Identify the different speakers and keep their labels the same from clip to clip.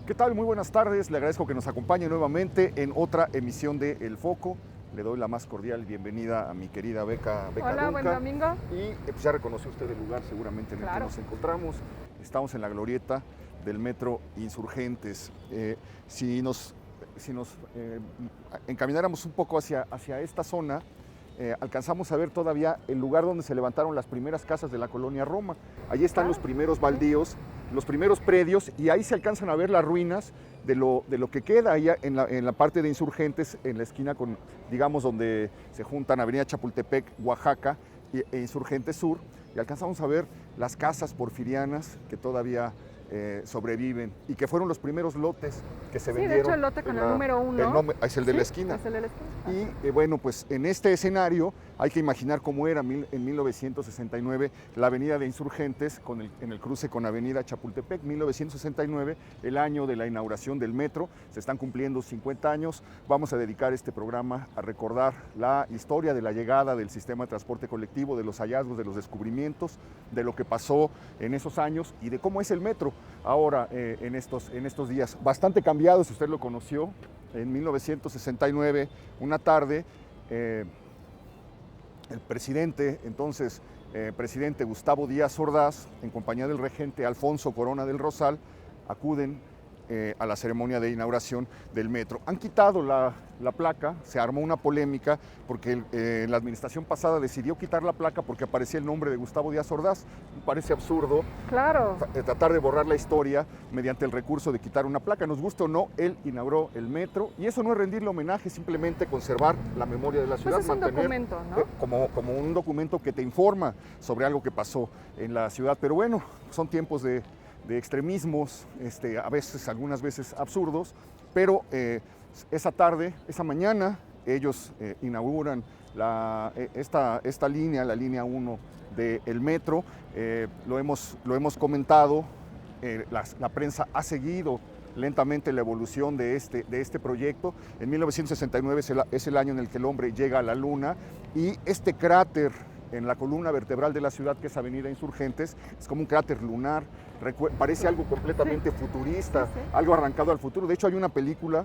Speaker 1: ¿Qué tal? Muy buenas tardes. Le agradezco que nos acompañe nuevamente en otra emisión de El Foco. Le doy la más cordial bienvenida a mi querida Beca
Speaker 2: Hola, buen
Speaker 1: Duncan.
Speaker 2: domingo.
Speaker 1: Y pues ya reconoció usted el lugar seguramente en el que nos encontramos. Estamos en la glorieta del Metro Insurgentes. Si nos encamináramos un poco hacia esta zona, alcanzamos a ver todavía el lugar donde se levantaron las primeras casas de la colonia Roma. Allí están los primeros baldíos, los primeros predios, y ahí se alcanzan a ver las ruinas de lo que queda ahí en la parte de Insurgentes, en la esquina con, digamos, donde se juntan Avenida Chapultepec, Oaxaca e Insurgentes Sur, y alcanzamos a ver las casas porfirianas que todavía sobreviven y que fueron los primeros lotes que se vendieron.
Speaker 2: Sí, de hecho el lote con el número 1
Speaker 1: es el de la esquina.
Speaker 2: Es el de la esquina.
Speaker 1: Y bueno, pues en este escenario hay que imaginar cómo era en 1969 la avenida de Insurgentes en el cruce con Avenida Chapultepec. 1969, el año de la inauguración del metro. Se están cumpliendo 50 años. Vamos a dedicar este programa a recordar la historia de la llegada del sistema de transporte colectivo, de los hallazgos, de los descubrimientos, de lo que pasó en esos años y de cómo es el metro ahora en estos días. Bastante cambiado, si usted lo conoció. En 1969, una tarde, el presidente, entonces presidente Gustavo Díaz Ordaz, en compañía del regente Alfonso Corona del Rosal, acuden a la ceremonia de inauguración del metro. Han quitado la placa, se armó una polémica porque la administración pasada decidió quitar la placa porque aparecía el nombre de Gustavo Díaz Ordaz. Me parece absurdo tratar de borrar la historia mediante el recurso de quitar una placa. Nos guste o no, él inauguró el metro y eso no es rendirle homenaje, simplemente conservar la memoria de la ciudad.
Speaker 2: Pues es un documento, ¿no?
Speaker 1: Como un documento que te informa sobre algo que pasó en la ciudad. Pero bueno, son tiempos de extremismos, algunas veces absurdos, pero esa tarde, esa mañana, ellos inauguran esta línea, la línea 1 del metro. Lo hemos comentado, la prensa ha seguido lentamente la evolución de este proyecto. En 1969 es el año en el que el hombre llega a la Luna y este cráter en la columna vertebral de la ciudad, que es Avenida Insurgentes, es como un cráter lunar, parece algo completamente futurista, algo arrancado al futuro. De hecho, hay una película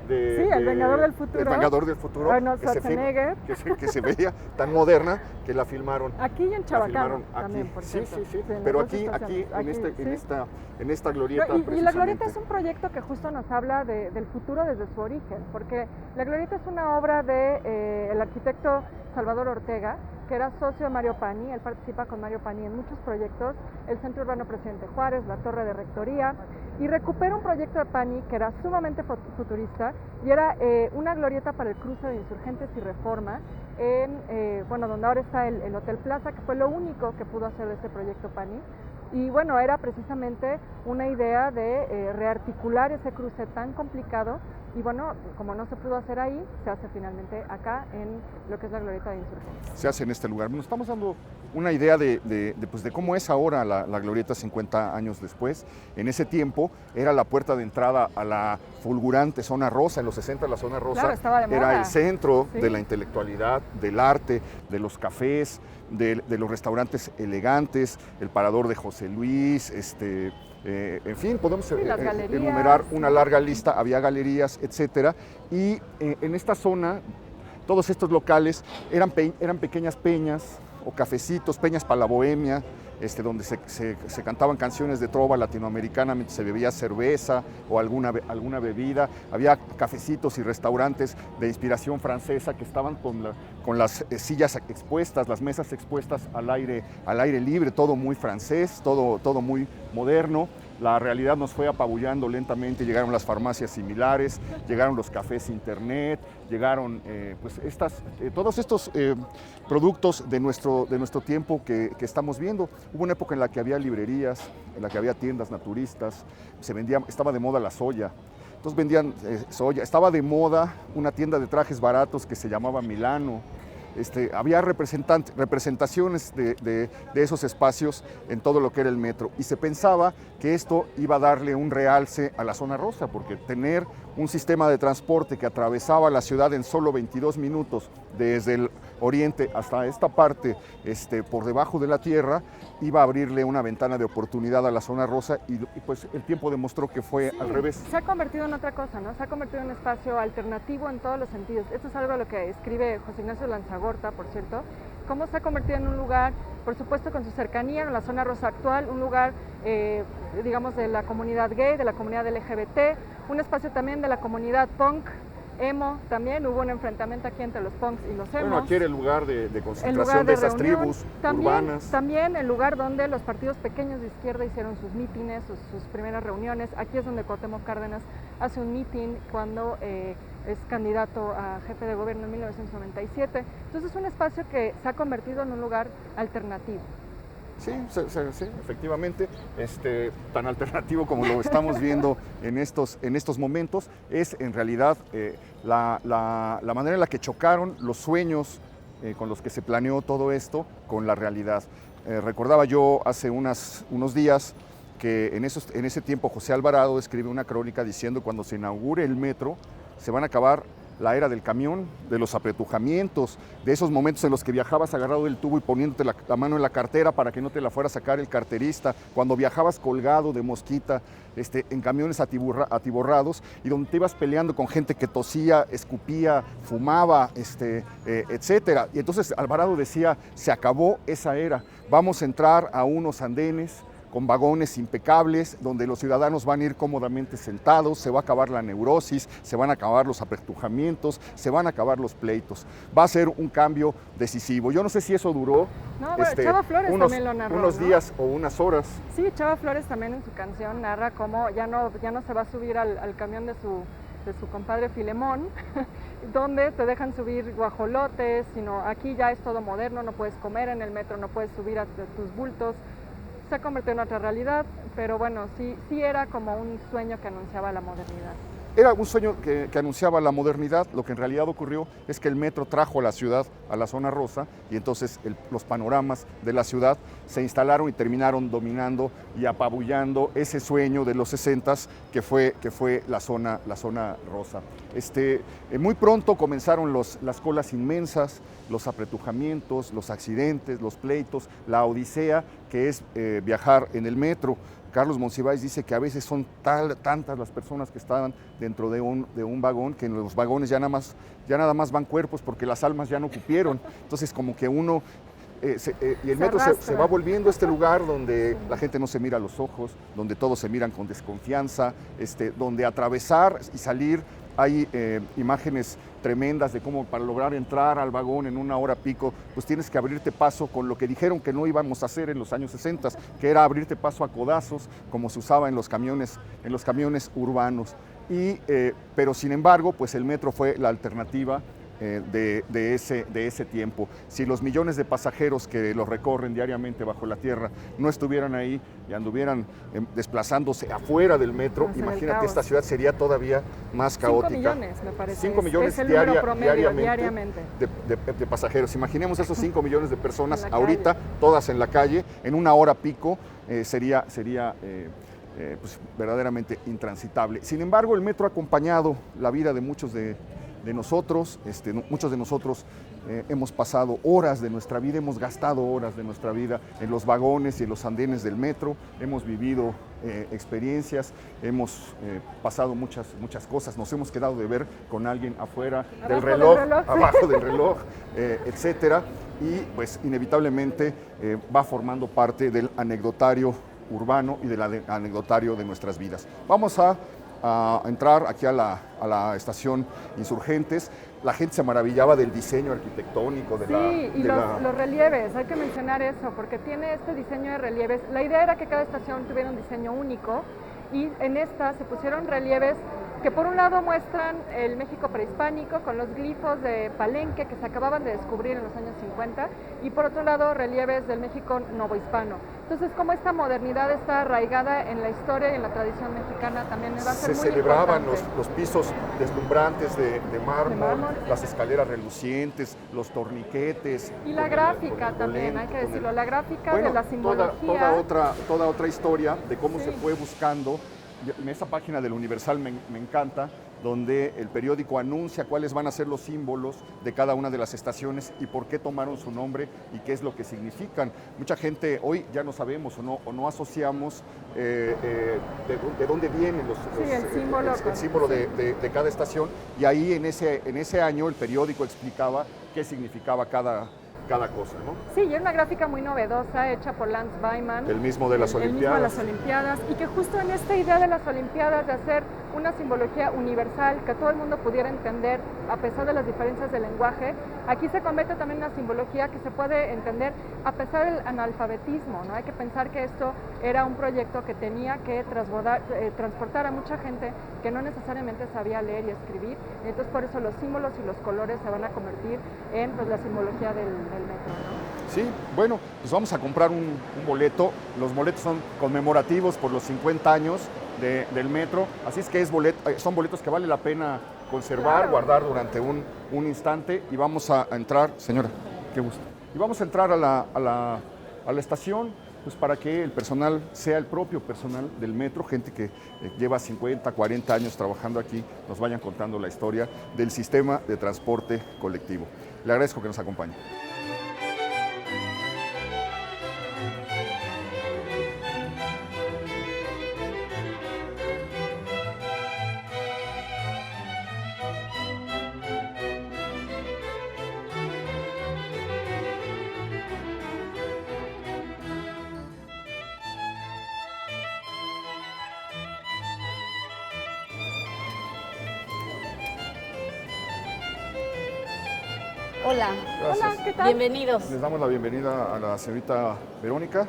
Speaker 2: El Vengador del Futuro.
Speaker 1: El Vengador del Futuro,
Speaker 2: Arnold Schwarzenegger.
Speaker 1: que se veía tan moderna que la filmaron.
Speaker 2: Aquí y en Chabacano también, por
Speaker 1: Sí,
Speaker 2: cierto.
Speaker 1: sí. Pero aquí en esta glorieta.
Speaker 2: Y la glorieta es un proyecto que justo nos habla del futuro desde su origen, porque la glorieta es una obra del arquitecto Salvador Ortega, que era socio de Mario Pani. Él participa con Mario Pani en muchos proyectos, el Centro Urbano Presidente Juárez, la Torre de Rectoría, y recupera un proyecto de Pani que era sumamente futurista y era una glorieta para el cruce de Insurgentes y Reforma, donde ahora está el Hotel Plaza, que fue lo único que pudo hacer de ese proyecto Pani. Y bueno, era precisamente una idea de rearticular ese cruce tan complicado. Y bueno, como no se pudo hacer ahí, se hace finalmente acá en lo que es la glorieta de Insurgentes.
Speaker 1: Se hace en este lugar. Nos estamos dando una idea de cómo es ahora la glorieta 50 años después. En ese tiempo era la puerta de entrada a la fulgurante zona rosa. En los 60 la zona rosa era el centro de la intelectualidad, del arte, de los cafés, de los restaurantes elegantes, el parador de José Luis, en fin, podemos enumerar una larga lista. Había galerías, etcétera, y en esta zona todos estos locales eran pequeñas peñas o cafecitos, peñas para la bohemia, donde se cantaban canciones de trova latinoamericana mientras se bebía cerveza o alguna bebida. Había cafecitos y restaurantes de inspiración francesa que estaban con las sillas expuestas, las mesas expuestas al aire libre, todo muy francés, todo muy moderno. La realidad nos fue apabullando lentamente, llegaron las farmacias similares, llegaron los cafés internet, llegaron todos estos productos de nuestro tiempo que estamos viendo. Hubo una época en la que había librerías, en la que había tiendas naturistas, estaba de moda la soya. Entonces vendían soya, estaba de moda una tienda de trajes baratos que se llamaba Milano. Había representaciones de esos espacios en todo lo que era el metro y se pensaba que esto iba a darle un realce a la zona rosa, porque tener un sistema de transporte que atravesaba la ciudad en solo 22 minutos desde el oriente hasta esta parte por debajo de la tierra, iba a abrirle una ventana de oportunidad a la zona rosa y pues el tiempo demostró que fue al revés.
Speaker 2: Se ha convertido en otra cosa, ¿no? Se ha convertido en un espacio alternativo en todos los sentidos. Esto es algo de lo que escribe José Ignacio Lanzagorta, por cierto, cómo se ha convertido en un lugar, por supuesto con su cercanía en la zona rosa actual, un lugar, digamos, de la comunidad gay, de la comunidad LGBT, un espacio también de la comunidad punk, emo, también hubo un enfrentamiento aquí entre los punks y los emos.
Speaker 1: Bueno, aquí era el lugar de concentración de esas tribus urbanas.
Speaker 2: También el lugar donde los partidos pequeños de izquierda hicieron sus mítines, sus primeras reuniones. Aquí es donde Cuauhtémoc Cárdenas hace un mítin cuando es candidato a jefe de gobierno en 1997. Entonces es un espacio que se ha convertido en un lugar alternativo.
Speaker 1: Sí, efectivamente, tan alternativo como lo estamos viendo en estos momentos, es en realidad la manera en la que chocaron los sueños con los que se planeó todo esto con la realidad. Recordaba yo hace unos días que en ese tiempo José Alvarado escribe una crónica diciendo cuando se inaugure el metro se van a acabar la era del camión, de los apretujamientos, de esos momentos en los que viajabas agarrado del tubo y poniéndote la mano en la cartera para que no te la fuera a sacar el carterista, cuando viajabas colgado de mosquita en camiones atiborrados y donde te ibas peleando con gente que tosía, escupía, fumaba, etcétera. Y entonces Alvarado decía, se acabó esa era, vamos a entrar a unos andenes con vagones impecables, donde los ciudadanos van a ir cómodamente sentados, se va a acabar la neurosis, se van a acabar los apretujamientos, se van a acabar los pleitos. Va a ser un cambio decisivo. Yo no sé si eso duró
Speaker 2: Chava Flores también lo narró,
Speaker 1: unos días o unas horas.
Speaker 2: Sí, Chava Flores también en su canción narra cómo ya no se va a subir al camión de su compadre Filemón, donde te dejan subir guajolotes, sino aquí ya es todo moderno, no puedes comer en el metro, no puedes subir a tus bultos. Se ha convertido en otra realidad, pero bueno, sí era como un sueño que anunciaba la modernidad.
Speaker 1: Era un sueño que anunciaba la modernidad. Lo que en realidad ocurrió es que el metro trajo a la ciudad, a la zona rosa, y entonces los panoramas de la ciudad se instalaron y terminaron dominando y apabullando ese sueño de los 60s que fue la zona rosa. Muy pronto comenzaron las colas inmensas, los apretujamientos, los accidentes, los pleitos, la odisea que es viajar en el metro. Carlos Monsiváis dice que a veces son tantas las personas que estaban dentro de un vagón que en los vagones ya nada más van cuerpos porque las almas ya no cupieron. Entonces como que uno y el metro se va volviendo este lugar donde la gente no se mira a los ojos, donde todos se miran con desconfianza, donde atravesar y salir hay imágenes tremendas de cómo para lograr entrar al vagón en una hora pico, pues tienes que abrirte paso con lo que dijeron que no íbamos a hacer en los años 60, que era abrirte paso a codazos, como se usaba en los camiones urbanos. Pero sin embargo, pues el metro fue la alternativa de ese tiempo. Si los millones de pasajeros que lo recorren diariamente bajo la tierra no estuvieran ahí y anduvieran desplazándose afuera del metro, imagínate, esta ciudad sería todavía más caótica.
Speaker 2: 5 millones, me parece.
Speaker 1: 5 millones
Speaker 2: es el número promedio, diariamente.
Speaker 1: De pasajeros. Imaginemos esos 5 millones de personas ahorita, todas en la calle, en una hora pico, sería pues, verdaderamente intransitable. Sin embargo, el metro ha acompañado la vida de muchos de nosotros. Muchos de nosotros hemos pasado horas de nuestra vida, hemos gastado horas de nuestra vida en los vagones y en los andenes del metro, hemos vivido experiencias, hemos pasado muchas cosas, nos hemos quedado de ver con alguien afuera del reloj, abajo del reloj, etcétera, y pues inevitablemente va formando parte del anecdotario urbano y del anecdotario de nuestras vidas. Vamos a entrar aquí a la estación Insurgentes. La gente se maravillaba del diseño arquitectónico
Speaker 2: los relieves, hay que mencionar eso, porque tiene este diseño de relieves. La idea era que cada estación tuviera un diseño único y en esta se pusieron relieves que por un lado muestran el México prehispánico con los glifos de Palenque que se acababan de descubrir en los años 50 y por otro lado relieves del México novohispano. Entonces, como esta modernidad está arraigada en la historia y en la tradición mexicana, también va a ser muy
Speaker 1: celebraban
Speaker 2: importante.
Speaker 1: los pisos deslumbrantes de mármol, las escaleras relucientes, los torniquetes.
Speaker 2: Y la gráfica también, hay que decirlo, la gráfica de la simbología.
Speaker 1: Toda otra historia de cómo se fue buscando. En esa página del Universal me encanta donde el periódico anuncia cuáles van a ser los símbolos de cada una de las estaciones y por qué tomaron su nombre y qué es lo que significan. Mucha gente hoy ya no sabemos o no asociamos de dónde viene el símbolo de cada estación, y ahí en ese año el periódico explicaba qué significaba cada cosa, ¿no?
Speaker 2: Sí, y era una gráfica muy novedosa, hecha por Lance Byman.
Speaker 1: El mismo de las Olimpiadas.
Speaker 2: El mismo de las Olimpiadas, y que justo en esta idea de las Olimpiadas, de hacer una simbología universal, que todo el mundo pudiera entender, a pesar de las diferencias de lenguaje, aquí se convierte también en una simbología que se puede entender a pesar del analfabetismo, ¿no? Hay que pensar que esto era un proyecto que tenía que transportar a mucha gente que no necesariamente sabía leer y escribir, entonces por eso los símbolos y los colores se van a convertir en, pues, la simbología del metro, ¿no?
Speaker 1: Sí, bueno, pues vamos a comprar un boleto. Los boletos son conmemorativos por los 50 años del metro, así es que son boletos que vale la pena conservar, claro, guardar durante un instante, y vamos a entrar, señora, qué gusto, y vamos a entrar a la estación, pues para que el personal sea el propio personal del metro, gente que lleva 50, 40 años trabajando aquí, nos vayan contando la historia del sistema de transporte colectivo. Le agradezco que nos acompañe.
Speaker 3: Hola.
Speaker 1: Gracias.
Speaker 2: Hola, ¿qué tal?
Speaker 3: Bienvenidos.
Speaker 1: Les damos la bienvenida a la señorita Verónica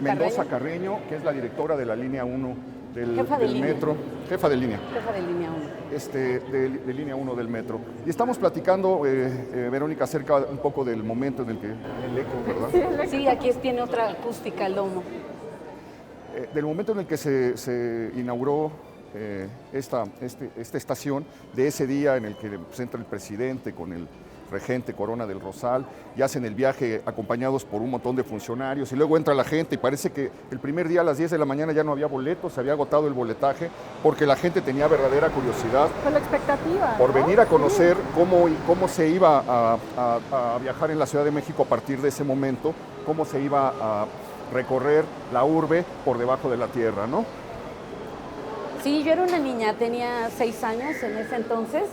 Speaker 1: Mendoza Carreño, que es la directora de la línea 1 del metro. Jefa de línea.
Speaker 3: Jefa de línea 1.
Speaker 1: De línea 1 del metro. Y estamos platicando, Verónica, acerca un poco del momento en el que el eco, ¿verdad?
Speaker 3: Sí, aquí tiene otra acústica el domo.
Speaker 1: Del momento en el que se inauguró esta estación, de ese día en el que se entra el presidente con el regente Corona del Rosal y hacen el viaje acompañados por un montón de funcionarios, y luego entra la gente, y parece que el primer día a las 10 de la mañana ya no había boletos, se había agotado el boletaje, porque la gente tenía verdadera curiosidad
Speaker 2: con la expectativa,
Speaker 1: por
Speaker 2: ¿no?
Speaker 1: venir a conocer cómo se iba a viajar en la Ciudad de México a partir de ese momento, cómo se iba a recorrer la urbe por debajo de la tierra, ¿no?
Speaker 3: Sí, yo era una niña, tenía 6 años en ese entonces,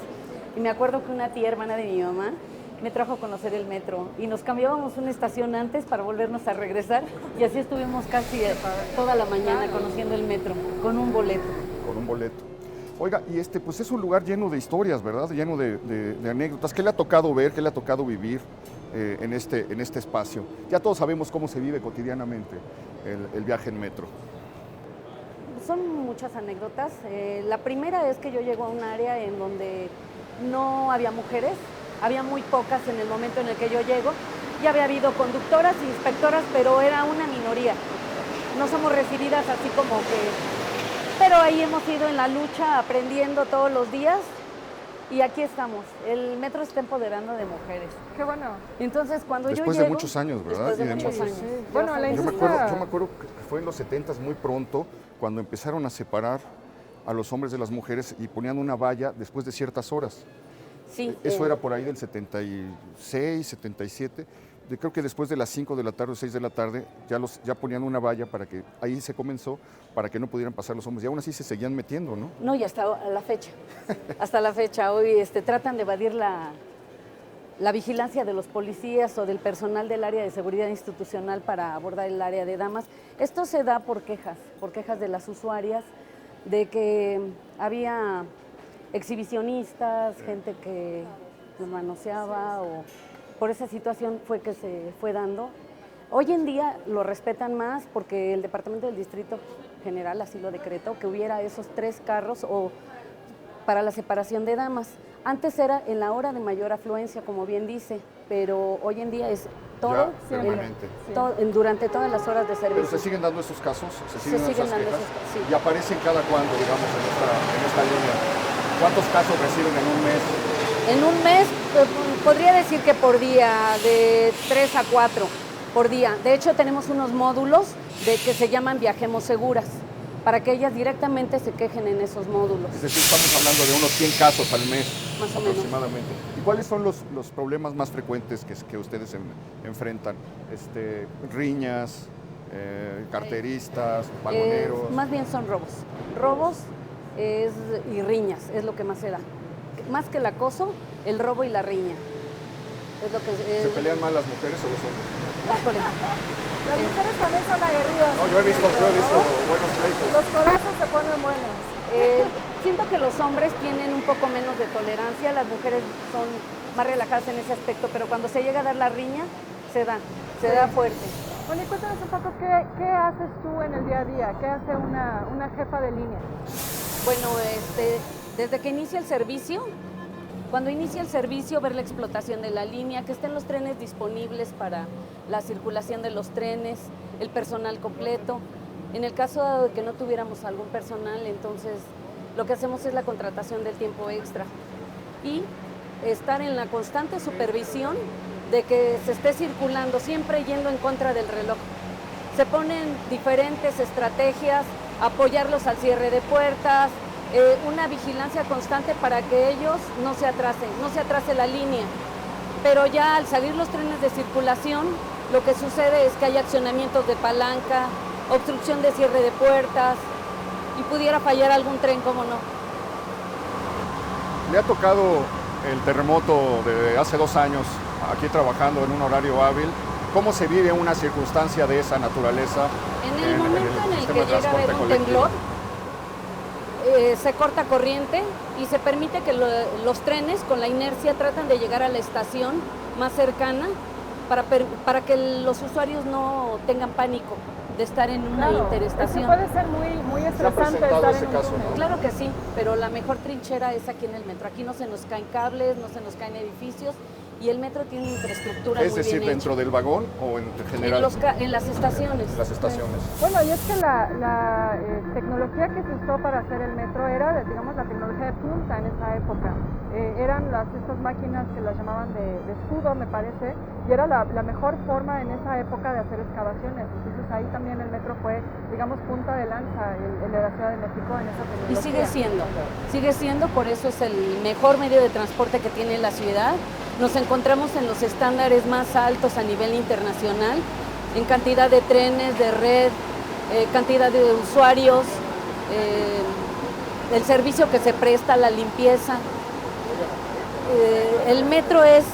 Speaker 3: y me acuerdo que una tía hermana de mi mamá me trajo a conocer el metro, y nos cambiábamos una estación antes para volvernos a regresar, y así estuvimos casi toda la mañana conociendo el metro, con un boleto.
Speaker 1: Con un boleto. Oiga, y pues es un lugar lleno de historias, ¿verdad? Lleno de anécdotas. ¿Qué le ha tocado ver, qué le ha tocado vivir en este espacio? Ya todos sabemos cómo se vive cotidianamente el viaje en metro.
Speaker 3: Son muchas anécdotas. La primera es que yo llego a un área en donde no había mujeres, había muy pocas en el momento en el que yo llego. Ya había habido conductoras e inspectoras, pero era una minoría. No somos recibidas así como que... Pero ahí hemos ido en la lucha, aprendiendo todos los días, y aquí estamos. El metro está empoderando de mujeres.
Speaker 2: Qué bueno.
Speaker 3: Entonces, cuando
Speaker 1: después
Speaker 3: yo llego...
Speaker 1: de muchos años, ¿verdad?
Speaker 3: Después de muchos años.
Speaker 2: Sí. Bueno,
Speaker 1: yo me acuerdo que fue en los 70s, muy pronto, cuando empezaron a separar a los hombres de las mujeres y ponían una valla después de ciertas horas.
Speaker 3: Sí.
Speaker 1: Eso era por ahí del 76, 77. Creo que después de las 5 de la tarde o 6 de la tarde ya ponían una valla para que, ahí se comenzó, para que no pudieran pasar los hombres. Y aún así se seguían metiendo, ¿no?
Speaker 3: No, y hasta la fecha. Hasta la fecha. Hoy tratan de evadir la vigilancia de los policías o del personal del área de seguridad institucional para abordar el área de damas. Esto se da por quejas de las usuarias, de que había exhibicionistas, gente que los manoseaba, o por esa situación fue que se fue dando. Hoy en día lo respetan más porque el Departamento del Distrito General así lo decretó, que hubiera esos 3 carros o para la separación de damas. Antes era en la hora de mayor afluencia, como bien dice, pero hoy en día es todo, durante todas las horas de servicio.
Speaker 1: ¿Pero se siguen dando esos casos? ¿Se siguen
Speaker 3: dando
Speaker 1: quejas?
Speaker 3: esos, sí.
Speaker 1: ¿Y aparecen cada cuándo, digamos, en esta línea? ¿Cuántos casos reciben en un mes?
Speaker 3: En un mes, podría decir que por día, de 3 a 4 por día. De hecho, tenemos unos módulos que se llaman Viajemos Seguras. para que ellas directamente se quejen en esos módulos.
Speaker 1: Es decir, estamos hablando de unos 100 casos al mes,
Speaker 3: Más o menos.
Speaker 1: aproximadamente. ¿Y cuáles son los problemas más frecuentes que ustedes enfrentan? Riñas, carteristas, vagoneros.
Speaker 3: Más bien son robos. Robos y riñas es lo que más se da. Más que el acoso, el robo y la riña. Es lo que
Speaker 1: ¿Se pelean más las mujeres o los hombres?
Speaker 3: Híjole.
Speaker 2: Las mujeres también son aguerridas.
Speaker 1: No, yo he visto buenos pleitos.
Speaker 2: Los corazos se ponen buenos.
Speaker 3: Siento que los hombres tienen un poco menos de tolerancia, las mujeres son más relajadas en ese aspecto, pero cuando se llega a dar la riña, se da fuerte.
Speaker 2: Bueno, y cuéntanos un poco qué haces tú en el día a día, qué hace una jefa de línea.
Speaker 3: Bueno, desde que inicia el servicio, cuando inicia el servicio, ver la explotación de la línea, que estén los trenes disponibles para la circulación de los trenes, el personal completo. En el caso de que no tuviéramos algún personal, entonces lo que hacemos es la contratación del tiempo extra y estar en la constante supervisión de que se esté circulando, siempre yendo en contra del reloj. Se ponen diferentes estrategias, apoyarlos al cierre de puertas, una vigilancia constante para que ellos no se atrase la línea. Pero ya al salir los trenes de circulación, lo que sucede es que hay accionamientos de palanca, obstrucción de cierre de puertas y pudiera fallar algún tren, ¿cómo no?
Speaker 1: ¿Le ha tocado el terremoto de hace 2 años aquí trabajando en un horario hábil? ¿Cómo se vive una circunstancia de esa naturaleza?
Speaker 3: En el momento en el que
Speaker 1: sistema de
Speaker 3: llega a haber
Speaker 1: transporte
Speaker 3: un
Speaker 1: colectivo?
Speaker 3: temblor, se corta corriente y se permite que los trenes con la inercia tratan de llegar a la estación más cercana para que los usuarios no tengan pánico de estar en una interestación.
Speaker 2: Puede ser muy estresante estar en un
Speaker 1: caso,
Speaker 2: túnel.
Speaker 1: ¿no?
Speaker 3: Claro que sí, pero la mejor trinchera es aquí en el metro. Aquí no se nos caen cables, no se nos caen edificios y el metro tiene infraestructura muy bien hecha.
Speaker 1: Es decir, ¿dentro del vagón o en general?
Speaker 3: En las estaciones.
Speaker 1: Las estaciones.
Speaker 2: Bueno, y es que la tecnología que se usó para hacer el metro era, digamos, la tecnología de punta en esa época. Eran estas máquinas que las llamaban de escudo, me parece, y era la mejor forma en esa época de hacer excavaciones. Entonces ahí también el metro fue, digamos, punta de lanza el de la Ciudad de México en esa tecnología.
Speaker 3: Y sigue siendo, por eso es el mejor medio de transporte que tiene la ciudad. Nos encontramos en los estándares más altos a nivel internacional, en cantidad de trenes, de red, cantidad de usuarios, el servicio que se presta, la limpieza. El metro es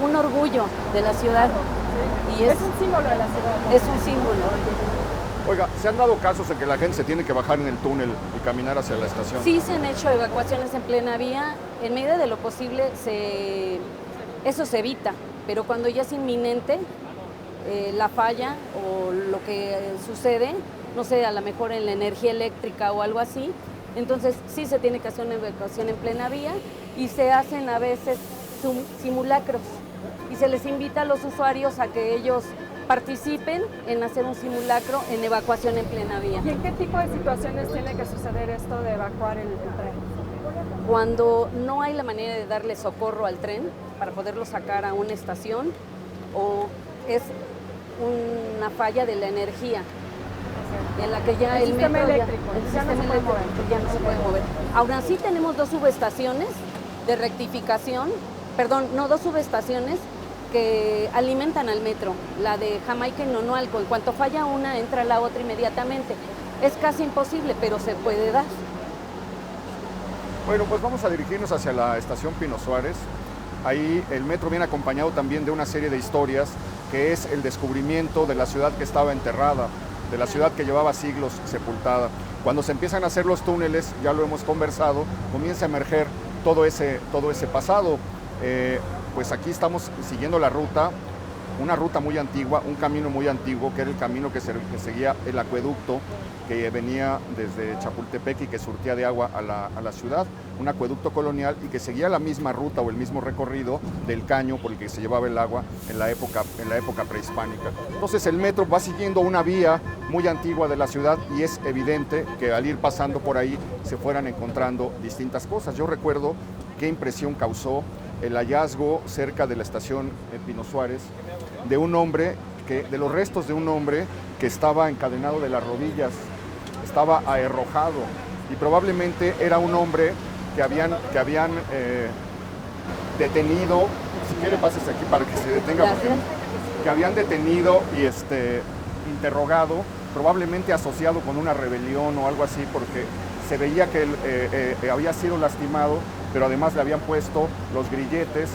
Speaker 3: un orgullo de la ciudad. Y
Speaker 2: es un símbolo de la ciudad.
Speaker 3: Es un símbolo.
Speaker 1: Oiga, ¿se han dado casos en que la gente se tiene que bajar en el túnel y caminar hacia la estación?
Speaker 3: Sí se han hecho evacuaciones en plena vía. En medida de lo posible eso se evita, pero cuando ya es inminente la falla o lo que sucede, no sé, a lo mejor en la energía eléctrica o algo así, entonces sí se tiene que hacer una evacuación en plena vía y se hacen a veces simulacros y se les invita a los usuarios a que ellos participen en hacer un simulacro en evacuación en plena vía.
Speaker 2: ¿Y en qué tipo de situaciones tiene que suceder esto de evacuar el tren?
Speaker 3: Cuando no hay la manera de darle socorro al tren para poderlo sacar a una estación o es una falla de la energía en la que ya el
Speaker 2: sistema
Speaker 3: metro
Speaker 2: eléctrico
Speaker 3: ya no se puede mover. Aún así tenemos 2 subestaciones de rectificación, dos subestaciones que alimentan al metro, la de Jamaica y Nonualco. En cuanto falla una, entra la otra inmediatamente. Es casi imposible, pero se puede dar.
Speaker 1: Bueno, pues vamos a dirigirnos hacia la estación Pino Suárez. Ahí el metro viene acompañado también de una serie de historias, que es el descubrimiento de la ciudad que estaba enterrada, de la ciudad que llevaba siglos sepultada. Cuando se empiezan a hacer los túneles, ya lo hemos conversado, comienza a emerger todo ese pasado. Pues aquí estamos siguiendo la ruta, una ruta muy antigua, un camino muy antiguo, que era el camino que seguía el acueducto que venía desde Chapultepec y que surtía de agua a la ciudad, un acueducto colonial y que seguía la misma ruta o el mismo recorrido del caño por el que se llevaba el agua en la época prehispánica. Entonces el metro va siguiendo una vía muy antigua de la ciudad y es evidente que al ir pasando por ahí se fueran encontrando distintas cosas. Yo recuerdo qué impresión causó el hallazgo cerca de la estación Pino Suárez de los restos de un hombre que estaba encadenado de las rodillas estaba aherrojado y probablemente era un hombre que habían detenido. Si quiere, pases aquí para que se detenga. Que habían detenido y interrogado, probablemente asociado con una rebelión o algo así, porque se veía que él había sido lastimado, pero además le habían puesto los grilletes,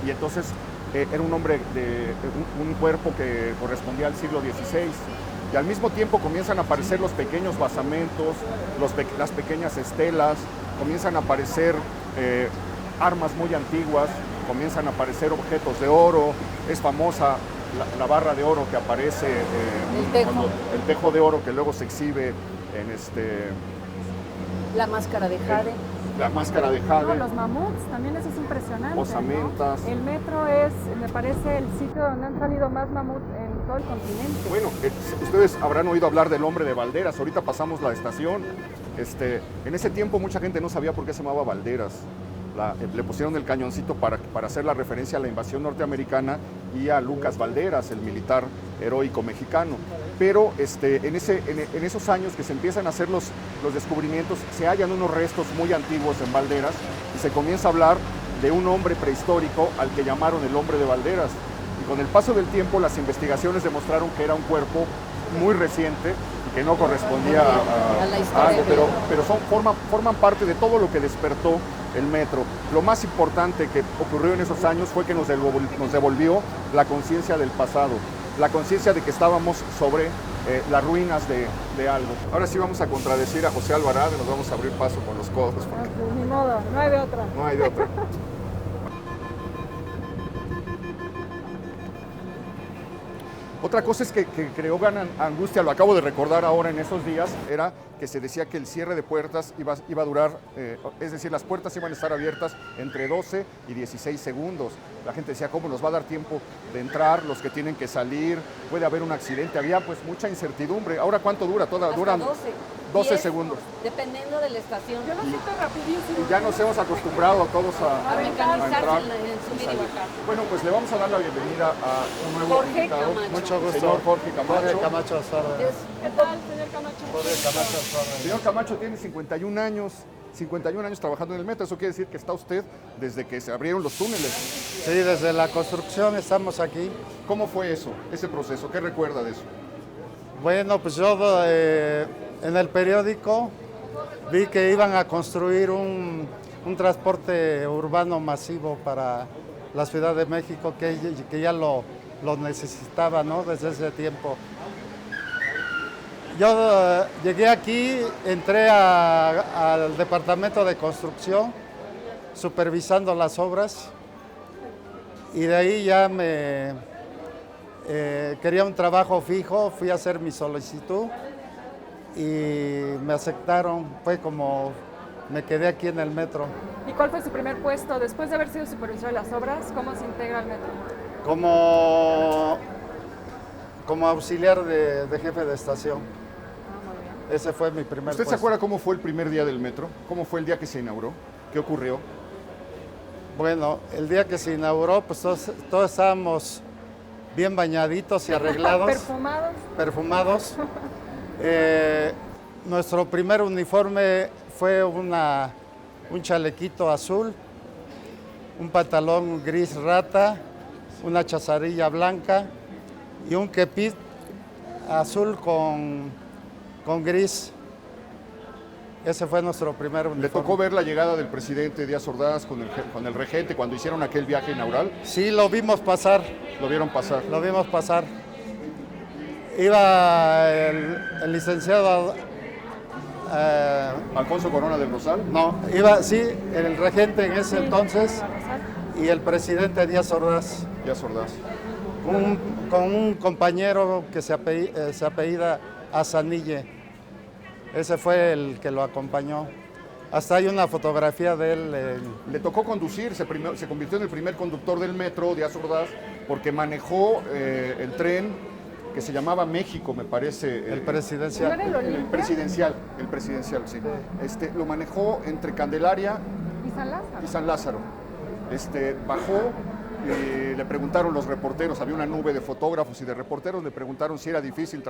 Speaker 1: y entonces era un hombre de un cuerpo que correspondía al siglo XVI. Y al mismo tiempo comienzan a aparecer los pequeños basamentos, las pequeñas estelas, comienzan a aparecer armas muy antiguas, comienzan a aparecer objetos de oro. Es famosa la barra de oro que aparece, el tejo de oro que luego se exhibe en
Speaker 3: la máscara de jade.
Speaker 1: La máscara de jade.
Speaker 2: No, los mamuts, también eso es impresionante.
Speaker 1: Osamentas.
Speaker 2: ¿No? El metro es, me parece, el sitio donde han salido más mamuts en todo el continente.
Speaker 1: Bueno, ustedes habrán oído hablar del hombre de Valderas. Ahorita pasamos la estación. En ese tiempo mucha gente no sabía por qué se llamaba Valderas. Le pusieron el cañoncito para hacer la referencia a la invasión norteamericana y a Lucas Valderas, el militar heroico mexicano. Pero en esos años que se empiezan a hacer los descubrimientos, se hallan unos restos muy antiguos en Valderas y se comienza a hablar de un hombre prehistórico al que llamaron el hombre de Valderas. Y con el paso del tiempo las investigaciones demostraron que era un cuerpo muy reciente y que no correspondía a
Speaker 3: la historia,
Speaker 1: algo, pero forman parte de todo lo que despertó el metro. Lo más importante que ocurrió en esos años fue que nos devolvió la conciencia del pasado, la conciencia de que estábamos sobre las ruinas de algo. Ahora sí vamos a contradecir a José Alvarado y nos vamos a abrir paso con los codos.
Speaker 2: Pues, ni modo, no hay de otra.
Speaker 1: No hay de otra. Otra cosa es que creó gran angustia, lo acabo de recordar ahora en esos días, era que se decía que el cierre de puertas iba a durar, es decir, las puertas iban a estar abiertas entre 12 y 16 segundos. La gente decía, ¿cómo nos va a dar tiempo de entrar? Los que tienen que salir, puede haber un accidente. Había pues mucha incertidumbre. ¿Ahora cuánto dura? Duran 12 segundos.
Speaker 3: Dependiendo de la estación.
Speaker 2: Yo lo siento rapidísimo.
Speaker 1: Y ya nos hemos acostumbrado todos a
Speaker 3: mecanizarse
Speaker 1: entrar.
Speaker 3: en subir y bajar.
Speaker 1: Bueno, pues le vamos a dar la bienvenida a un nuevo
Speaker 3: Jorge
Speaker 1: invitado.
Speaker 3: Camacho.
Speaker 4: Mucho gusto.
Speaker 1: Señor Jorge Camacho.
Speaker 4: Jorge Camacho Azuara.
Speaker 2: ¿Qué tal, señor Camacho?
Speaker 4: Jorge Camacho Azuara.
Speaker 1: Señor Camacho tiene 51 años. 51 años trabajando en el metro. Eso quiere decir que está usted desde que se abrieron los túneles.
Speaker 4: Sí, desde la construcción estamos aquí.
Speaker 1: ¿Cómo fue eso, ese proceso? ¿Qué recuerda de eso?
Speaker 4: Bueno, pues yo en el periódico vi que iban a construir un transporte urbano masivo para la Ciudad de México, que ya lo necesitaba, ¿no? Desde ese tiempo. Yo llegué aquí, entré al departamento de construcción, supervisando las obras, y de ahí ya quería un trabajo fijo, fui a hacer mi solicitud y me aceptaron. Fue como me quedé aquí en el metro.
Speaker 2: ¿Y cuál fue su primer puesto después de haber sido supervisor de las obras? ¿Cómo se integra al metro?
Speaker 4: Como auxiliar de jefe de estación. Ese fue mi primer
Speaker 1: ¿Usted
Speaker 4: puesto.
Speaker 1: se acuerda cómo fue el primer día del metro? ¿Cómo fue el día que se inauguró? ¿Qué ocurrió?
Speaker 4: Bueno, el día que se inauguró, pues todos estábamos bien bañaditos y arreglados.
Speaker 2: ¿Perfumados?
Speaker 4: Perfumados. Nuestro primer uniforme fue un chalequito azul, un pantalón gris rata, una chazarilla blanca y un kepit azul con gris. Ese fue nuestro primer uniforme.
Speaker 1: ¿Le tocó ver la llegada del presidente Díaz Ordaz con el regente cuando hicieron aquel viaje inaugural?
Speaker 4: Sí, lo vimos pasar.
Speaker 1: ¿Lo vieron pasar?
Speaker 4: Lo vimos pasar. Iba el licenciado...
Speaker 1: ¿Alfonso Corona del Rosal?
Speaker 4: No, iba, sí, el regente en ese entonces y el presidente Díaz Ordaz.
Speaker 1: Díaz Ordaz.
Speaker 4: Con un compañero que se apellida Azanille. Ese fue el que lo acompañó. Hasta hay una fotografía de él.
Speaker 1: Le tocó conducir, se convirtió en el primer conductor del metro, Díaz Ordaz, porque manejó el tren que se llamaba México, me parece.
Speaker 4: El presidencial.
Speaker 2: ¿No era el Olimpia?
Speaker 1: El presidencial, sí. Lo manejó entre Candelaria
Speaker 2: ¿Y San Lázaro?
Speaker 1: y San Lázaro. Bajó y le preguntaron los reporteros, había una nube de fotógrafos y de reporteros, le preguntaron si era difícil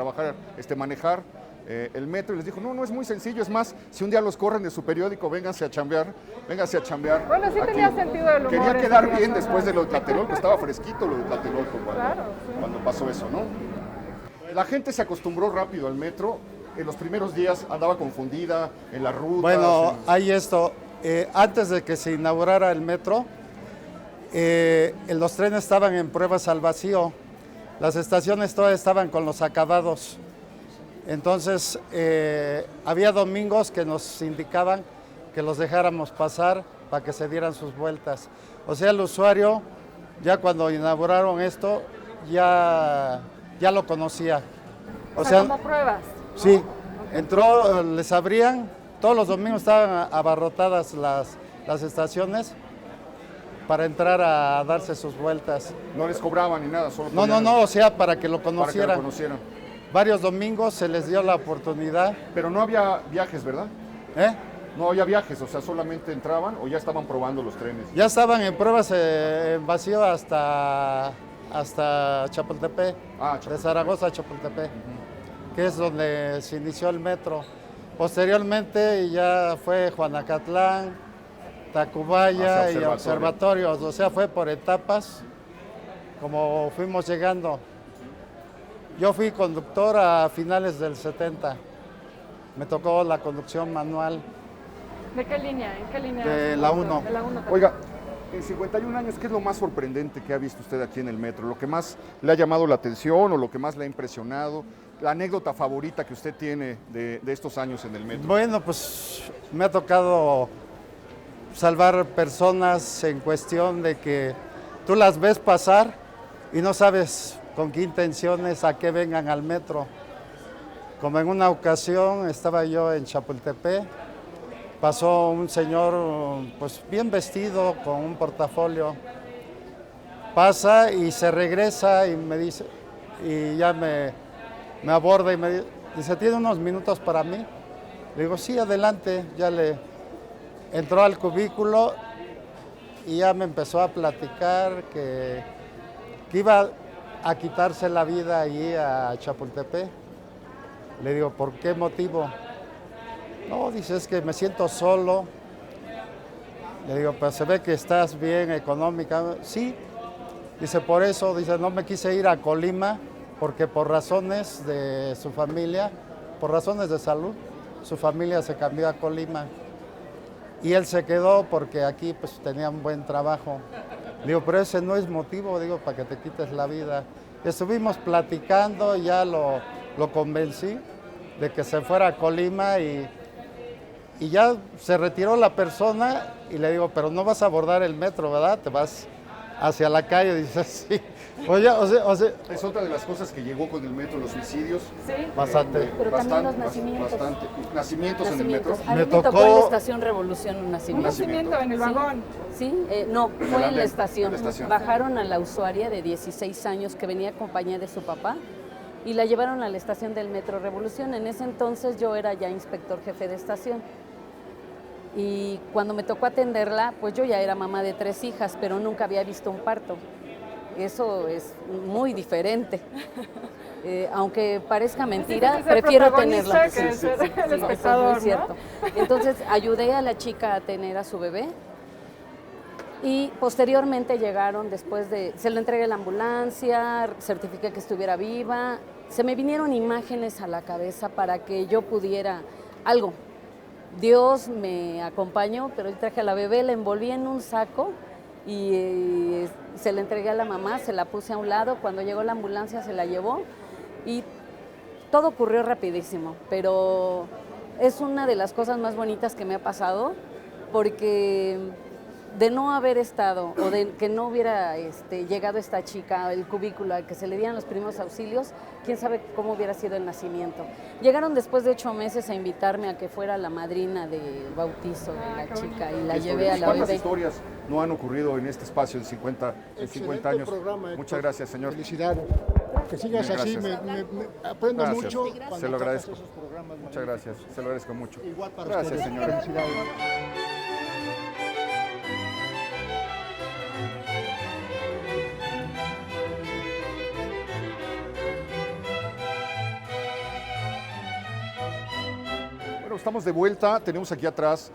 Speaker 1: manejar el metro y les dijo, no, no es muy sencillo, es más, si un día los corren de su periódico, vénganse a chambear.
Speaker 2: Bueno, sí
Speaker 1: aquí".
Speaker 2: tenía sentido del humor.
Speaker 1: Quería
Speaker 2: ese
Speaker 1: quedar
Speaker 2: día,
Speaker 1: bien
Speaker 2: ¿no?
Speaker 1: después de lo de Tlatelolco, estaba fresquito lo de Tlatelolco
Speaker 2: Claro, sí.
Speaker 1: cuando pasó eso, ¿no? La gente se acostumbró rápido al metro, en los primeros días andaba confundida en las rutas.
Speaker 4: Bueno, hay esto. Antes de que se inaugurara el metro, los trenes estaban en pruebas al vacío. Las estaciones todas estaban con los acabados. Entonces, había domingos que nos indicaban que los dejáramos pasar para que se dieran sus vueltas. O sea, el usuario, ya cuando inauguraron esto, ya lo conocía.
Speaker 2: O sea, como pruebas.
Speaker 4: Sí, entró, les abrían, todos los domingos estaban abarrotadas las estaciones para entrar a darse sus vueltas.
Speaker 1: No les cobraban ni nada, solo
Speaker 4: No, o sea, para que lo
Speaker 1: para que
Speaker 4: conocieran.
Speaker 1: lo conocieran.
Speaker 4: Varios domingos se les dio la oportunidad.
Speaker 1: Pero no había viajes, ¿verdad?
Speaker 4: ¿eh?
Speaker 1: No había viajes, o sea, solamente entraban o ya estaban probando los trenes.
Speaker 4: Ya estaban en pruebas en vacío hasta Chapultepec,
Speaker 1: Chapultepec.
Speaker 4: de Zaragoza a Chapultepec, que es donde se inició el metro. Posteriormente ya fue Juanacatlán, Tacubaya
Speaker 1: Hacia
Speaker 4: y Observatorios, o sea, fue por etapas como fuimos llegando. Yo fui conductor a finales del 70, me tocó la conducción manual.
Speaker 2: ¿De qué línea? ¿En qué línea?
Speaker 4: De la 1.
Speaker 2: De la 1.
Speaker 1: Oiga, en 51 años, ¿qué es lo más sorprendente que ha visto usted aquí en el metro? ¿Lo que más le ha llamado la atención o lo que más le ha impresionado? ¿La anécdota favorita que usted tiene de estos años en el metro?
Speaker 4: Bueno, pues me ha tocado salvar personas en cuestión de que tú las ves pasar y no sabes con qué intenciones, a qué vengan al metro. Como en una ocasión estaba yo en Chapultepec, pasó un señor pues bien vestido con un portafolio, pasa y se regresa y me dice, y ya me aborda y me dice, ¿tiene unos minutos para mí? Le digo, sí, adelante. Ya le entró al cubículo y ya me empezó a platicar que iba a quitarse la vida allí a Chapultepec. Le digo, ¿por qué motivo? No, dice, es que me siento solo. Le digo, pues se ve que estás bien económica. Sí, dice, por eso, dice, no me quise ir a Colima porque por razones de su familia, por razones de salud, su familia se cambió a Colima. Y él se quedó porque aquí pues tenía un buen trabajo. Digo, pero ese no es motivo, digo, para que te quites la vida. Estuvimos platicando, ya lo convencí de que se fuera a Colima y ya se retiró la persona y le digo, pero no vas a abordar el metro, ¿verdad? Te vas hacia la calle, dice, sí. Oye, o sea,
Speaker 1: Es otra de las cosas que llegó con el metro, los suicidios.
Speaker 2: Sí.
Speaker 4: bastante.
Speaker 3: Pero también los nacimientos.
Speaker 1: Bastante. ¿Nacimientos en el metro?
Speaker 3: A mí
Speaker 4: Me
Speaker 3: me tocó
Speaker 4: tocó-
Speaker 3: en la estación Revolución un
Speaker 2: Un
Speaker 3: nacimiento.
Speaker 2: nacimiento en el vagón.
Speaker 3: Sí, no, fue en la estación.
Speaker 1: En la estación.
Speaker 3: Bajaron a la usuaria de 16 años que venía acompañada de su papá y la llevaron a la estación del Metro Revolución. En ese entonces yo era ya inspector jefe de estación. Y cuando me tocó atenderla, pues yo ya era mamá de 3 hijas, pero nunca había visto un parto. Eso es muy diferente. Aunque parezca mentira,
Speaker 2: Sí, ser
Speaker 3: prefiero
Speaker 2: protagonista
Speaker 3: tenerla.
Speaker 2: que ser el
Speaker 3: eso es muy
Speaker 2: espectador, ¿no?
Speaker 3: cierto. Entonces ayudé a la chica a tener a su bebé y posteriormente llegaron se le entregué la ambulancia, certifiqué que estuviera viva, se me vinieron imágenes a la cabeza para que yo pudiera algo. Dios me acompañó, pero yo traje a la bebé, la envolví en un saco y se la entregué a la mamá, se la puse a un lado, cuando llegó la ambulancia se la llevó y todo ocurrió rapidísimo, pero es una de las cosas más bonitas que me ha pasado porque de no haber estado o de que no hubiera llegado esta chica al cubículo a que se le dieran los primeros auxilios, quién sabe cómo hubiera sido el nacimiento. Llegaron después de 8 meses a invitarme a que fuera la madrina del bautizo de la chica y la llevé a la
Speaker 1: ¿Cuántas
Speaker 3: bebé.
Speaker 1: historias no han ocurrido en este espacio en 50
Speaker 5: Excelente
Speaker 1: años?
Speaker 5: programa, Héctor.
Speaker 1: Muchas gracias, señor.
Speaker 5: Felicidades. Que sigas
Speaker 1: Bien,
Speaker 5: así,
Speaker 1: gracias.
Speaker 5: me aprendo
Speaker 1: Gracias.
Speaker 5: mucho
Speaker 1: Se
Speaker 5: cuando
Speaker 1: lo
Speaker 5: sacas
Speaker 1: agradezco.
Speaker 5: esos programas.
Speaker 1: Muchas gracias, se lo agradezco mucho.
Speaker 5: Igual para
Speaker 1: Gracias,
Speaker 5: ustedes.
Speaker 1: señora.
Speaker 5: Felicidades.
Speaker 1: estamos de vuelta. Tenemos aquí atrás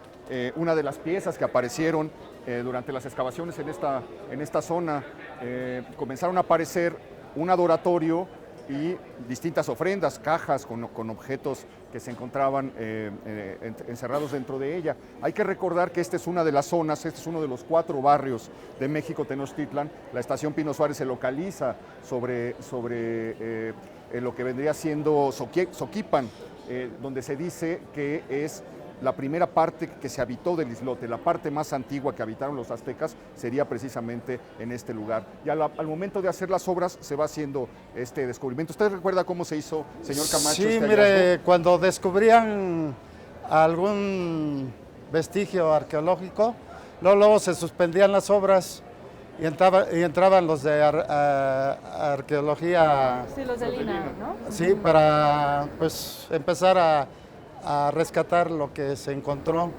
Speaker 1: una de las piezas que aparecieron durante las excavaciones en esta zona. Comenzaron a aparecer un adoratorio y distintas ofrendas, cajas con objetos que se encontraban encerrados dentro de ella. Hay que recordar que esta es una de las zonas, este es uno de los 4 barrios de México Tenochtitlan. La estación Pino Suárez se localiza sobre lo que vendría siendo Soquipan, donde se dice que es la primera parte que se habitó del islote, la parte más antigua que habitaron los aztecas sería precisamente en este lugar. Y al momento de hacer las obras se va haciendo este descubrimiento. ¿Usted recuerda cómo se hizo, señor Camacho?
Speaker 4: Sí, mire, cuando descubrían algún vestigio arqueológico, luego se suspendían las obras y entraban los de arqueología.
Speaker 2: Sí, los de Lina, ¿no?
Speaker 4: Sí, para pues empezar a rescatar lo que se encontró.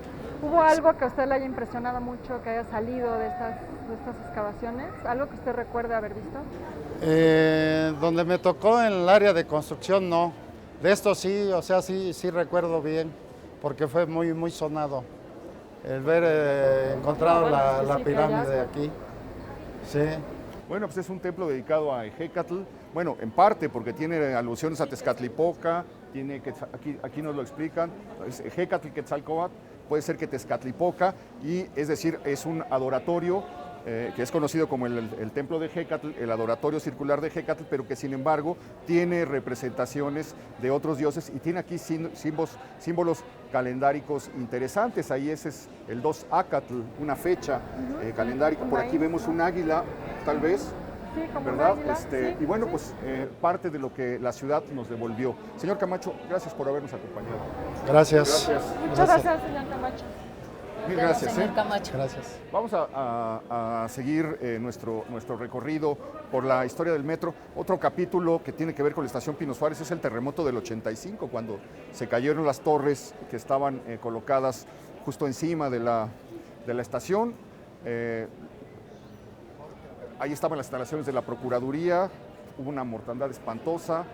Speaker 2: ¿Hubo algo que a usted le haya impresionado mucho, que haya salido de estas excavaciones? ¿Algo que usted recuerde haber visto?
Speaker 4: Donde me tocó en el área de construcción, no. De esto sí, o sea, sí recuerdo bien, porque fue muy sonado el ver encontrado la pirámide de aquí. Sí.
Speaker 1: Bueno, pues es un templo dedicado a Ejecatl, bueno, en parte porque tiene alusiones a Tezcatlipoca, tiene aquí nos lo explican, es Ejecatl Quetzalcóatl, puede ser que Tezcatlipoca, y es decir, es un adoratorio que es conocido como el templo de Ejecatl, el adoratorio circular de Ejecatl, pero que sin embargo tiene representaciones de otros dioses y tiene aquí símbolos calendáricos interesantes. Ahí ese es el 2 Acatl, una fecha calendárica. Por aquí vemos un águila, tal vez.
Speaker 2: Sí, como
Speaker 1: ¿verdad?
Speaker 2: un águila, sí,
Speaker 1: Y bueno,
Speaker 2: sí.
Speaker 1: pues parte de lo que la ciudad nos devolvió. Señor Camacho, gracias por habernos acompañado.
Speaker 4: Gracias.
Speaker 2: Muchas gracias, señor Camacho.
Speaker 1: Mil gracias.
Speaker 3: Señor Camacho.
Speaker 4: Gracias.
Speaker 1: Vamos a seguir nuestro recorrido por la historia del metro. Otro capítulo que tiene que ver con la estación Pino Suárez es el terremoto del 85, cuando se cayeron las torres que estaban colocadas justo encima de la estación. Ahí estaban las instalaciones de la Procuraduría, hubo una mortandad espantosa.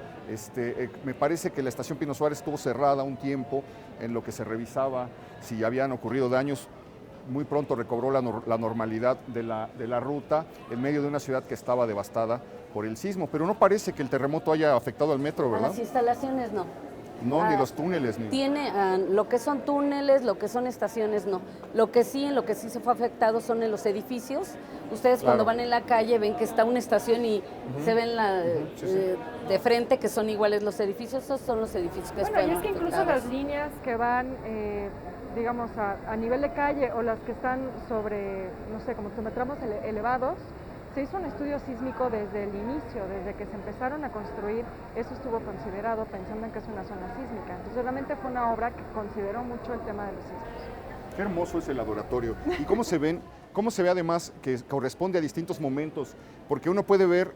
Speaker 1: Me parece que la estación Pino Suárez estuvo cerrada un tiempo en lo que se revisaba si habían ocurrido daños. Muy pronto recobró la normalidad de la ruta en medio de una ciudad que estaba devastada por el sismo. Pero no parece que el terremoto haya afectado al metro,
Speaker 3: A
Speaker 1: ¿verdad?
Speaker 3: las instalaciones no.
Speaker 1: No, ni los túneles.
Speaker 3: Tiene lo que son túneles, lo que son estaciones, no. Lo que sí se fue afectado son en los edificios. Ustedes cuando van en la calle ven que está una estación y se ven de frente que son iguales los edificios. Esos son los edificios que
Speaker 2: Bueno, y
Speaker 3: fueron
Speaker 2: es que incluso
Speaker 3: afectados.
Speaker 2: las líneas que van, digamos, a nivel de calle o las que están sobre, no sé, como tramos elevados, se hizo un estudio sísmico desde el inicio, desde que se empezaron a construir, eso estuvo considerado pensando en que es una zona sísmica. Entonces realmente fue una obra que consideró mucho el tema de los sismos.
Speaker 1: Qué hermoso es el adoratorio. Y cómo se ve además que corresponde a distintos momentos, porque uno puede ver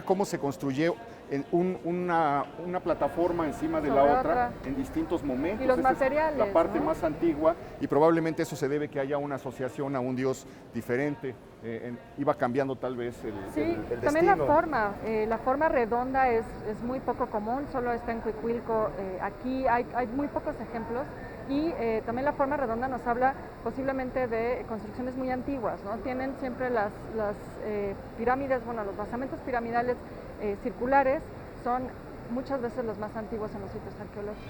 Speaker 1: cómo se construyó en una plataforma encima de
Speaker 2: Sobre
Speaker 1: la
Speaker 2: otra.
Speaker 1: otra en distintos momentos.
Speaker 2: Y los
Speaker 1: Esta es
Speaker 2: materiales,
Speaker 1: la parte
Speaker 2: ¿no?
Speaker 1: más antigua y probablemente eso se debe que haya una asociación a un dios diferente. Iba cambiando tal vez el
Speaker 2: También
Speaker 1: destino.
Speaker 2: la forma redonda es muy poco común, solo está en Cuicuilco. Aquí hay muy pocos ejemplos. Y también la forma redonda nos habla posiblemente de construcciones muy antiguas, ¿no? Tienen siempre las pirámides, bueno, los basamentos piramidales circulares son muchas veces los más antiguos en los sitios arqueológicos.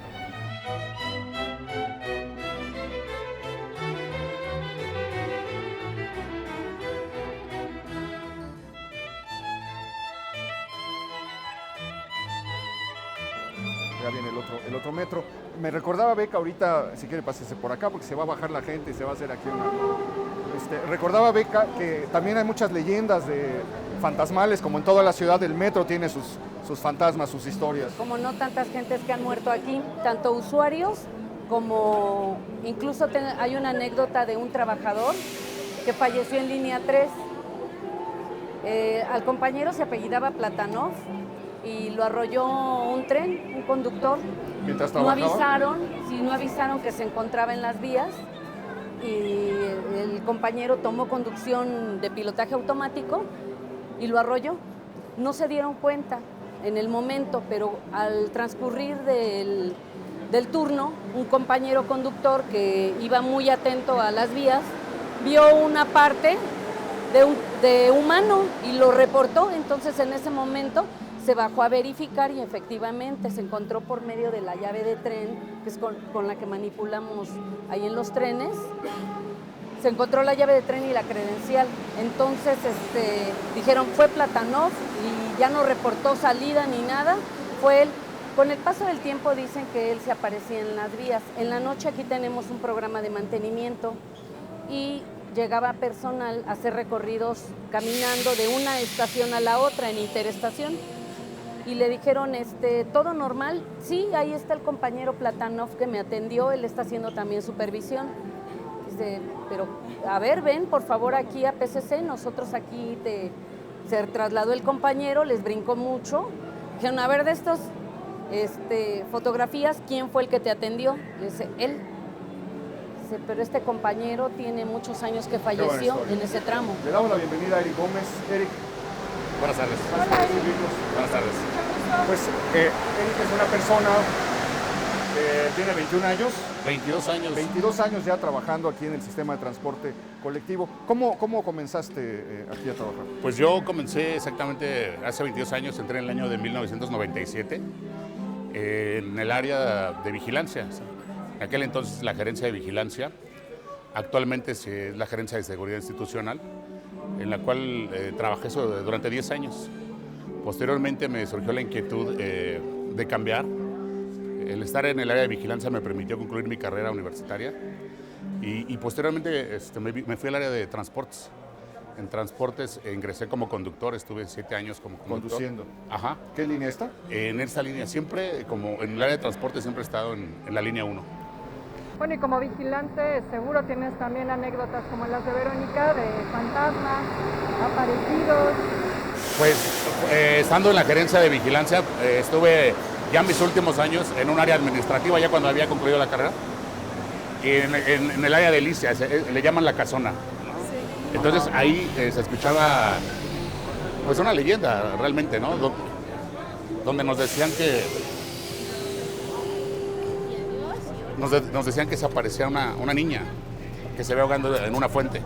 Speaker 1: Ya viene el otro metro. Me recordaba Beca ahorita, si quiere pásese por acá porque se va a bajar la gente y se va a hacer aquí una... recordaba Beca que también hay muchas leyendas fantasmales, como en toda la ciudad el metro tiene sus fantasmas, sus historias.
Speaker 3: Como no tantas gentes que han muerto aquí, tanto usuarios como incluso hay una anécdota de un trabajador que falleció en línea 3. Al compañero se apellidaba Platanov y lo arrolló un tren, un conductor.
Speaker 1: Mientras trabajaba.
Speaker 3: No avisaron que se encontraba en las vías y el compañero tomó conducción de pilotaje automático y lo arrolló. No se dieron cuenta en el momento, pero al transcurrir del turno, un compañero conductor que iba muy atento a las vías, vio una parte de humano y lo reportó. Entonces en ese momento se bajó a verificar y efectivamente se encontró por medio de la llave de tren, que es con la que manipulamos ahí en los trenes, se encontró la llave de tren y la credencial. Entonces dijeron fue Platanov y ya no reportó salida ni nada, fue él. Con el paso del tiempo dicen que él se aparecía en las vías. En la noche aquí tenemos un programa de mantenimiento y llegaba personal a hacer recorridos caminando de una estación a la otra en interestación. Y le dijeron, ¿todo normal? Sí, ahí está el compañero Platanov que me atendió, él está haciendo también supervisión. Dice, pero a ver, ven por favor aquí a PCC, nosotros aquí se trasladó el compañero, les brincó mucho. Dijeron, a ver, de estos fotografías, ¿quién fue el que te atendió? Le dice, él. Dice, pero este compañero tiene muchos años que falleció en ese tramo.
Speaker 1: Le damos la bienvenida a Eric Gómez. Eric.
Speaker 6: Buenas tardes.
Speaker 1: Gracias por recibirnos.
Speaker 6: Buenas tardes.
Speaker 1: Pues Eric es una persona que tiene 21 años.
Speaker 6: 22 años.
Speaker 1: 22 años ya trabajando aquí en el sistema de transporte colectivo. ¿Cómo comenzaste aquí a trabajar?
Speaker 6: Pues yo comencé exactamente hace 22 años, entré en el año de 1997 en el área de vigilancia. En aquel entonces la gerencia de vigilancia, actualmente es la gerencia de seguridad institucional, en la cual trabajé durante 10 años. Posteriormente me surgió la inquietud de cambiar. El estar en el área de vigilancia me permitió concluir mi carrera universitaria y posteriormente me fui al área de transportes. En transportes ingresé como conductor, estuve 7 años como conductor.
Speaker 1: Conduciendo.
Speaker 6: Ajá.
Speaker 1: ¿Qué línea está?
Speaker 6: En esta línea, siempre, como en el área de transporte, siempre he estado en la línea 1.
Speaker 2: Bueno, y como vigilante seguro tienes también anécdotas como las de Verónica, de fantasmas, aparecidos.
Speaker 6: Pues estando en la gerencia de vigilancia, estuve ya en mis últimos años en un área administrativa, ya cuando había concluido la carrera, y en el área de Licia, le llaman la casona. Entonces ahí se escuchaba pues una leyenda realmente, ¿no? Donde nos decían que nos decían que se aparecía una niña que se ve ahogando en una fuente.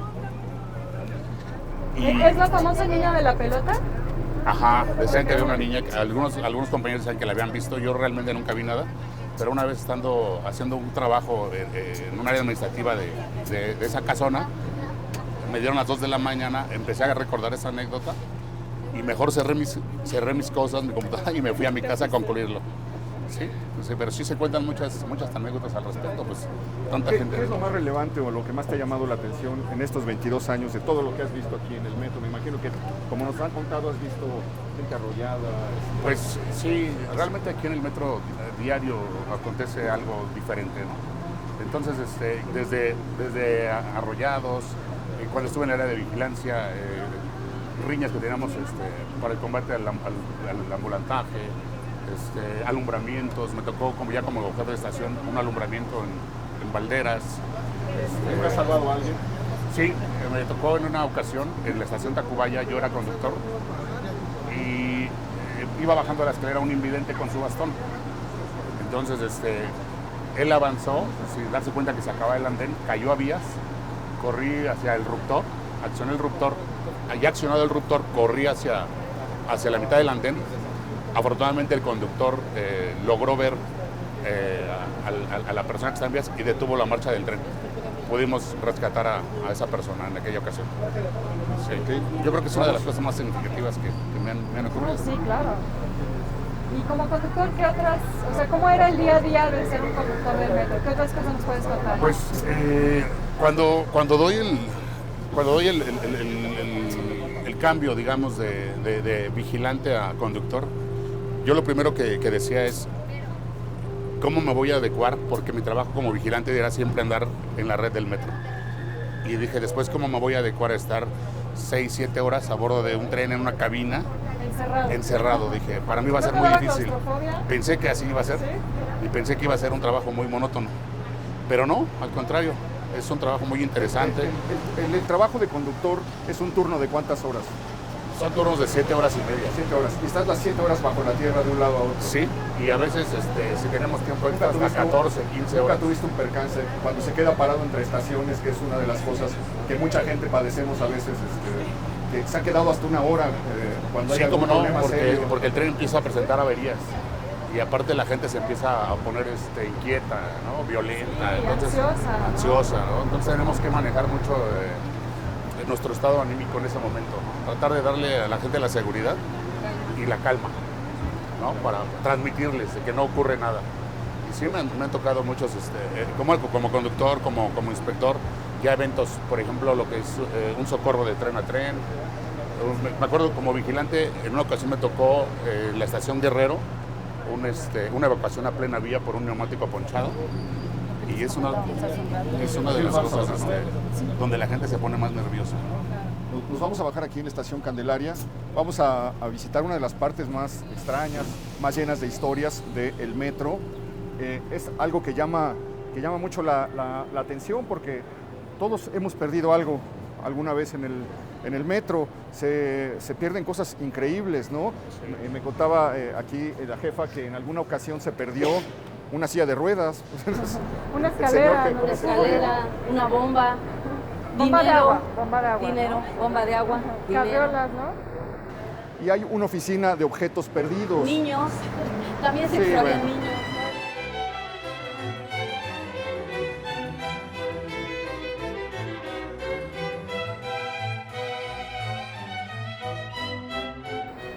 Speaker 2: ¿Es la famosa niña de la pelota?
Speaker 6: Ajá, decían que había una niña, algunos compañeros decían que la habían visto, yo realmente nunca vi nada, pero una vez estando haciendo un trabajo en un área administrativa de esa casona, me dieron las 2 de la mañana, empecé a recordar esa anécdota y mejor cerré mis cosas, mi computadora y me fui a mi casa a concluirlo. Sí, pero sí se cuentan muchas anécdotas al respecto, pues tanta gente.
Speaker 1: ¿Qué es lo más relevante o lo que más te ha llamado la atención en estos 22 años de todo lo que has visto aquí en el metro? Me imagino que, como nos han contado, has visto gente arrollada.
Speaker 6: Pues sí, realmente aquí en el metro diario acontece algo diferente, ¿no? Entonces, desde arrollados, cuando estuve en el área de vigilancia, riñas que teníamos para el combate al ambulantaje, alumbramientos, me tocó como jefe de estación un alumbramiento en Valderas.
Speaker 1: ¿Nunca has salvado a alguien?
Speaker 6: Sí, me tocó en una ocasión en la estación Tacubaya, yo era conductor y iba bajando la escalera un invidente con su bastón. Entonces él avanzó sin darse cuenta que se acababa el andén, cayó a vías, corrí hacia el ruptor, accioné el ruptor, ya accionado el ruptor, corrí hacia la mitad del andén. Afortunadamente el conductor logró ver a la persona que está en vías y detuvo la marcha del tren. Pudimos rescatar a esa persona en aquella ocasión. Sí. Yo creo que es una de las cosas más significativas que me han ocurrido.
Speaker 2: Sí, claro. Y como conductor, ¿qué otras, cómo era el día a día de ser un conductor del metro? ¿Qué otras cosas nos puedes contar?
Speaker 6: Pues cuando doy el cambio, digamos, de vigilante a conductor, yo lo primero que decía es cómo me voy a adecuar, porque mi trabajo como vigilante era siempre andar en la red del metro. Y dije después cómo me voy a adecuar a estar 6, 7 horas a bordo de un tren en una cabina. Encerrado, dije, para mí va a ser muy difícil. Pensé que así iba a ser y pensé que iba a ser un trabajo muy monótono. Pero no, al contrario, es un trabajo muy interesante.
Speaker 1: El trabajo de conductor es un turno de ¿cuántas horas?
Speaker 6: Son turnos de 7 horas y media.
Speaker 1: 7 horas. Y estás las 7 horas bajo la tierra de un lado a otro.
Speaker 6: Sí, y a veces si tenemos tiempo extra hasta 14, 15
Speaker 1: ¿Nunca
Speaker 6: horas.
Speaker 1: tuviste un percance cuando se queda parado entre estaciones, que es una de las cosas que mucha gente padecemos a veces, que se ha quedado hasta una hora cuando hay
Speaker 6: Sí,
Speaker 1: algún
Speaker 6: como no,
Speaker 1: problema serio?
Speaker 6: porque el tren empieza a presentar averías. Y aparte la gente se empieza a poner inquieta, ¿no? Violenta, entonces, ansiosa, ¿no? Entonces tenemos que manejar mucho nuestro estado anímico en ese momento, ¿no? Tratar de darle a la gente la seguridad y la calma, ¿no? Para transmitirles de que no ocurre nada. Y sí me han tocado muchos, como conductor, como inspector, ya eventos, por ejemplo, lo que es un socorro de tren a tren. Me acuerdo como vigilante, en una ocasión me tocó la estación Guerrero, una evacuación a plena vía por un neumático ponchado. Y es una de las cosas donde la gente se pone más nerviosa.
Speaker 1: Nos vamos a bajar aquí en la estación Candelaria. Vamos a visitar una de las partes más extrañas, más llenas de historias del metro. Es algo que llama mucho la atención porque todos hemos perdido algo alguna vez en el metro. Se pierden cosas increíbles, ¿no? Me contaba aquí la jefa que en alguna ocasión se perdió una silla de ruedas.
Speaker 2: Una escalera,
Speaker 3: Una escalera, una bomba,
Speaker 2: bomba de
Speaker 3: dinero,
Speaker 2: agua, bomba de agua.
Speaker 3: dinero, bomba de agua, dinero.
Speaker 2: Carriolas, ¿no?
Speaker 1: Y hay una oficina de objetos perdidos.
Speaker 3: Niños, también se
Speaker 1: Sí,
Speaker 3: extravían
Speaker 1: bueno.
Speaker 3: niños.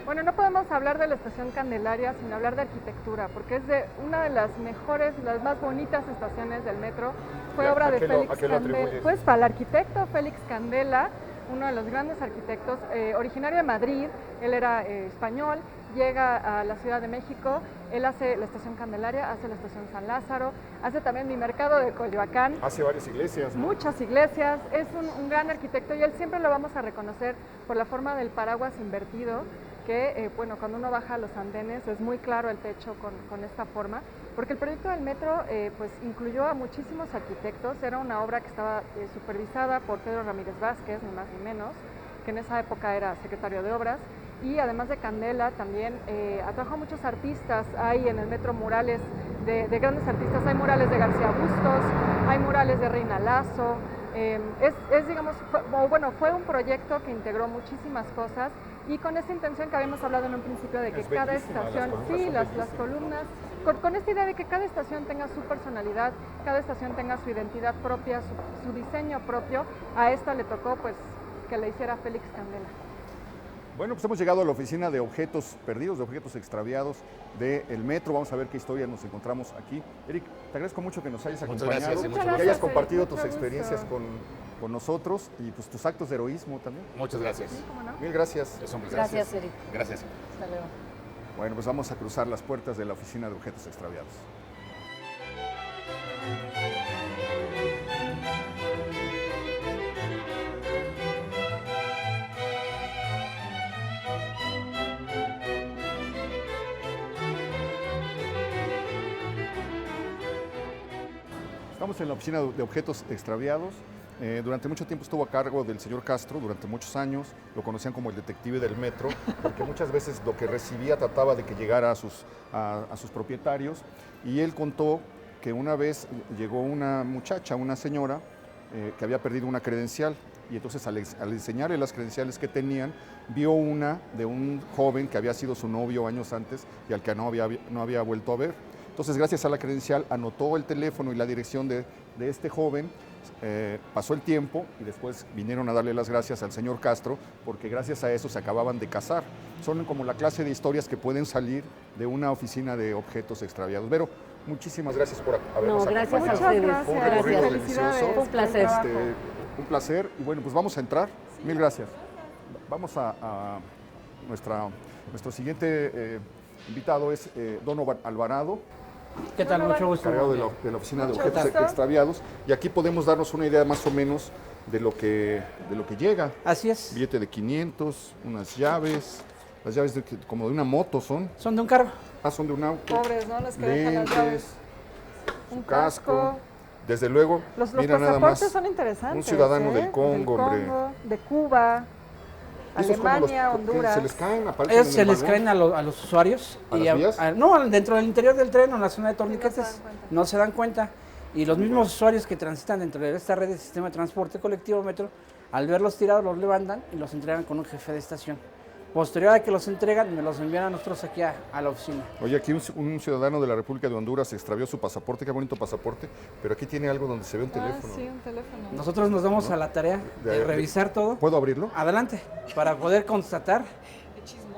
Speaker 2: Bueno, no podemos hablar de la estación Candelaria sin hablar de arquitectura, porque es de una de las mejores, las más bonitas estaciones del metro. Fue
Speaker 1: ¿A
Speaker 2: obra de
Speaker 1: qué lo
Speaker 2: Félix Candela.
Speaker 1: atribuyes?
Speaker 2: Pues para el arquitecto Félix Candela, uno de los grandes arquitectos, originario de Madrid, él era español, llega a la Ciudad de México, él hace la estación Candelaria, hace la estación San Lázaro, hace también mi mercado de Coyoacán.
Speaker 1: Hace varias iglesias, ¿no?
Speaker 2: Muchas iglesias, es un gran arquitecto y él siempre lo vamos a reconocer por la forma del paraguas invertido, que bueno, cuando uno baja a los andenes es muy claro el techo con esta forma, porque el proyecto del metro pues incluyó a muchísimos arquitectos, era una obra que estaba supervisada por Pedro Ramírez Vázquez, ni más ni menos, que en esa época era secretario de Obras, y además de Candela también atrajo a muchos artistas. Hay en el metro murales de grandes artistas, hay murales de García Bustos, hay murales de Reina Lazo. Digamos, fue un proyecto que integró muchísimas cosas y con esa intención que habíamos hablado en un principio de que cada estación, las columnas, con esta idea de que cada estación tenga su personalidad, cada estación tenga su identidad propia, su diseño propio. A esta le tocó pues que le hiciera Félix Candela.
Speaker 1: Bueno, pues hemos llegado a la oficina de objetos perdidos, de objetos extraviados del metro. Vamos a ver qué historia nos encontramos aquí. Eric, te agradezco mucho que nos hayas
Speaker 6: Muchas
Speaker 1: acompañado,
Speaker 6: gracias y muchas
Speaker 1: que
Speaker 2: gracias,
Speaker 1: hayas
Speaker 2: Eric,
Speaker 1: compartido
Speaker 2: mucho
Speaker 1: tus experiencias
Speaker 2: gusto.
Speaker 1: con nosotros y pues tus actos de heroísmo también.
Speaker 6: Muchas gracias.
Speaker 2: ¿Cómo no?
Speaker 1: Mil gracias.
Speaker 6: Es un placer.
Speaker 3: Gracias, Eric.
Speaker 6: Gracias.
Speaker 3: Hasta luego.
Speaker 1: Bueno, pues vamos a cruzar las puertas de la oficina de objetos extraviados. Estamos en la oficina de objetos extraviados. Durante mucho tiempo estuvo a cargo del señor Castro, durante muchos años. Lo conocían como el detective del metro, porque muchas veces lo que recibía trataba de que llegara a sus propietarios. Y él contó que una vez llegó una muchacha, una señora, que había perdido una credencial. Y entonces al enseñarle las credenciales que tenían, vio una de un joven que había sido su novio años antes y al que no había vuelto a ver. Entonces, gracias a la credencial, anotó el teléfono y la dirección de este joven. Pasó el tiempo y después vinieron a darle las gracias al señor Castro, porque gracias a eso se acababan de casar. Son como la clase de historias que pueden salir de una oficina de objetos extraviados. Vero, muchísimas gracias por habernos
Speaker 3: No, gracias a
Speaker 1: acompañado.
Speaker 3: ustedes.
Speaker 1: Fue un
Speaker 2: Gracias.
Speaker 1: recorrido
Speaker 2: Felicidades.
Speaker 1: delicioso.
Speaker 3: Fue un placer.
Speaker 1: Un placer. Y bueno, pues vamos a entrar. Mil gracias. Vamos a nuestro siguiente invitado es Don Alvarado,
Speaker 7: ¿Qué tal? Mucho gusto.
Speaker 1: encargado de la oficina de
Speaker 2: Mucho
Speaker 1: objetos
Speaker 2: gusto.
Speaker 1: extraviados. Y aquí podemos darnos una idea más o menos de lo que llega.
Speaker 7: Así es.
Speaker 1: Billete de 500, unas llaves. Las llaves como de una moto son.
Speaker 7: Son de un carro.
Speaker 1: Son de un auto.
Speaker 2: Pobres, ¿no? Los que dejan las llaves.
Speaker 1: Lentes,
Speaker 2: Un
Speaker 1: casco. Desde luego,
Speaker 2: Los
Speaker 1: mira nada
Speaker 2: pasaportes
Speaker 1: más.
Speaker 2: son interesantes.
Speaker 1: Un ciudadano del Congo, hombre.
Speaker 2: de Cuba.
Speaker 1: ¿Esos cómo los-
Speaker 2: Alemania,
Speaker 1: qué,
Speaker 2: Honduras.
Speaker 1: ¿Se les caen? ¿Aparecen
Speaker 7: Ellos
Speaker 1: en
Speaker 7: se
Speaker 1: el
Speaker 7: les
Speaker 1: vagón?
Speaker 7: caen a los usuarios.
Speaker 1: ¿A las vías?
Speaker 7: No, dentro del interior del tren o en la zona de
Speaker 2: se dan
Speaker 7: torniquetes.
Speaker 2: cuenta.
Speaker 7: No se dan cuenta. Y los mismos usuarios que transitan dentro de esta red de sistema de transporte colectivo metro, al verlos tirados, los levantan y los entregan con un jefe de estación. Posterior a que los entregan, me los envían a nosotros aquí a la oficina.
Speaker 1: Oye, aquí un ciudadano de la República de Honduras extravió su pasaporte, qué bonito pasaporte, pero aquí tiene algo donde se ve un teléfono.
Speaker 2: Sí, un teléfono.
Speaker 7: Nosotros nos damos a la tarea de revisar todo.
Speaker 1: ¿Puedo abrirlo?
Speaker 7: Adelante, para poder constatar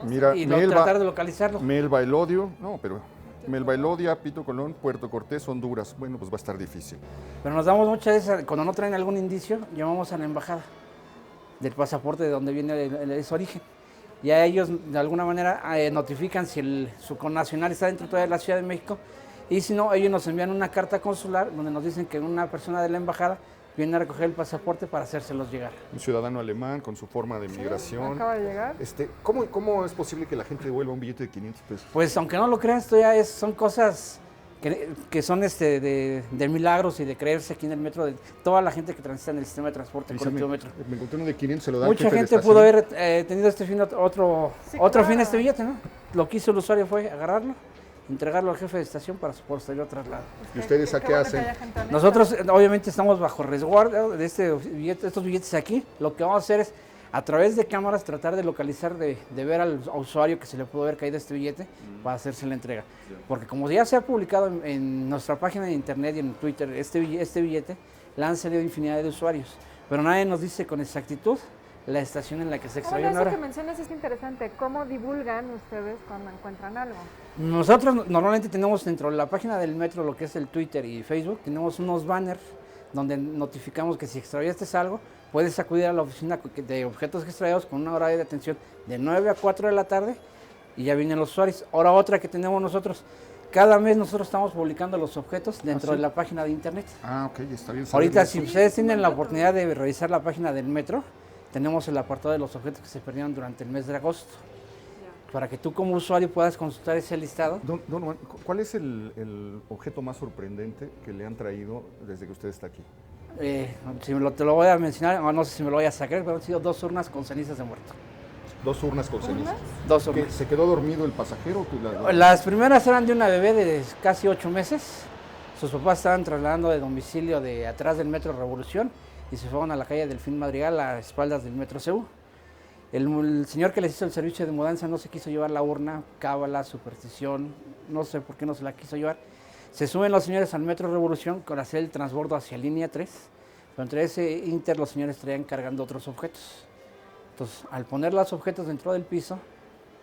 Speaker 1: Mira,
Speaker 7: y
Speaker 1: Melba,
Speaker 7: tratar de localizarlo.
Speaker 1: Melba Elodio, no, pero Melba Elodia, Pito Colón, Puerto Cortés, Honduras. Bueno, pues va a estar difícil.
Speaker 7: Pero nos damos muchas veces, cuando no traen algún indicio, llamamos a la embajada del pasaporte de donde viene ese origen. Y a ellos, de alguna manera, notifican si su connacional está dentro de la Ciudad de México. Y si no, ellos nos envían una carta consular donde nos dicen que una persona de la embajada viene a recoger el pasaporte para hacérselos llegar.
Speaker 1: Un ciudadano alemán con su forma de migración.
Speaker 2: Acaba de llegar.
Speaker 1: ¿Cómo es posible que la gente devuelva un billete de 500 pesos?
Speaker 7: Pues aunque no lo creas, esto ya son cosas que son de milagros y de creerse aquí en el metro, de toda la gente que transita en el sistema de transporte colectivo metro.
Speaker 1: Me encontré uno de 500, se lo dan
Speaker 7: Mucha
Speaker 1: jefe de
Speaker 7: gente
Speaker 1: estación.
Speaker 7: pudo haber tenido este fin otro
Speaker 2: Sí,
Speaker 7: fin
Speaker 2: claro.
Speaker 7: este billete, ¿no? Lo que hizo el usuario fue agarrarlo, entregarlo al jefe de estación para su posterior traslado.
Speaker 1: ¿Y ustedes a qué
Speaker 2: bueno que
Speaker 1: hacen?
Speaker 2: haya gente honesta.
Speaker 7: Nosotros obviamente estamos bajo resguardo de estos billetes aquí. Lo que vamos a hacer es a través de cámaras tratar de localizar, de ver al usuario que se le pudo haber caído este billete para hacerse la entrega. Porque como ya se ha publicado en nuestra página de internet y en Twitter este billete, le han salido infinidad de usuarios. Pero nadie nos dice con exactitud la estación en la que se extravió
Speaker 2: Ahora,
Speaker 7: una
Speaker 2: eso
Speaker 7: hora.
Speaker 2: que mencionas es interesante. ¿Cómo divulgan ustedes cuando encuentran algo?
Speaker 7: Nosotros normalmente tenemos dentro de la página del metro, lo que es el Twitter y Facebook, tenemos unos banners donde notificamos que si extraviaste algo, puedes acudir a la oficina de objetos extraviados con una hora de atención de 9 a 4 de la tarde y ya vienen los usuarios. Ahora otra que tenemos nosotros, cada mes nosotros estamos publicando los objetos dentro
Speaker 1: ¿sí?
Speaker 7: de la página de internet.
Speaker 1: Ah, ok, está bien.
Speaker 7: Ahorita
Speaker 1: saberlo.
Speaker 7: si ustedes tienen la oportunidad de revisar la página del metro, tenemos el apartado de los objetos que se perdieron durante el mes de agosto. Para que tú como usuario puedas consultar ese listado.
Speaker 1: Don Juan, ¿cuál es el objeto más sorprendente que le han traído desde que usted está aquí?
Speaker 7: Te lo voy a mencionar, o no sé si me lo voy a sacar, pero han sido 2 urnas con cenizas de muerto.
Speaker 1: 2 urnas con cenizas.
Speaker 7: 2
Speaker 1: ¿Que
Speaker 7: urnas.
Speaker 1: ¿Se quedó dormido el pasajero?
Speaker 7: Las primeras eran de una bebé de casi 8 meses. Sus papás estaban trasladando de domicilio de atrás del Metro Revolución y se fueron a la calle Delfín Madrigal a espaldas del Metro CU. El señor que les hizo el servicio de mudanza no se quiso llevar la urna, cábala, superstición, no sé por qué no se la quiso llevar. Se suben los señores al Metro Revolución con hacer el transbordo hacia línea 3, pero entre ese inter los señores traían cargando otros objetos. Entonces, al poner los objetos dentro del piso,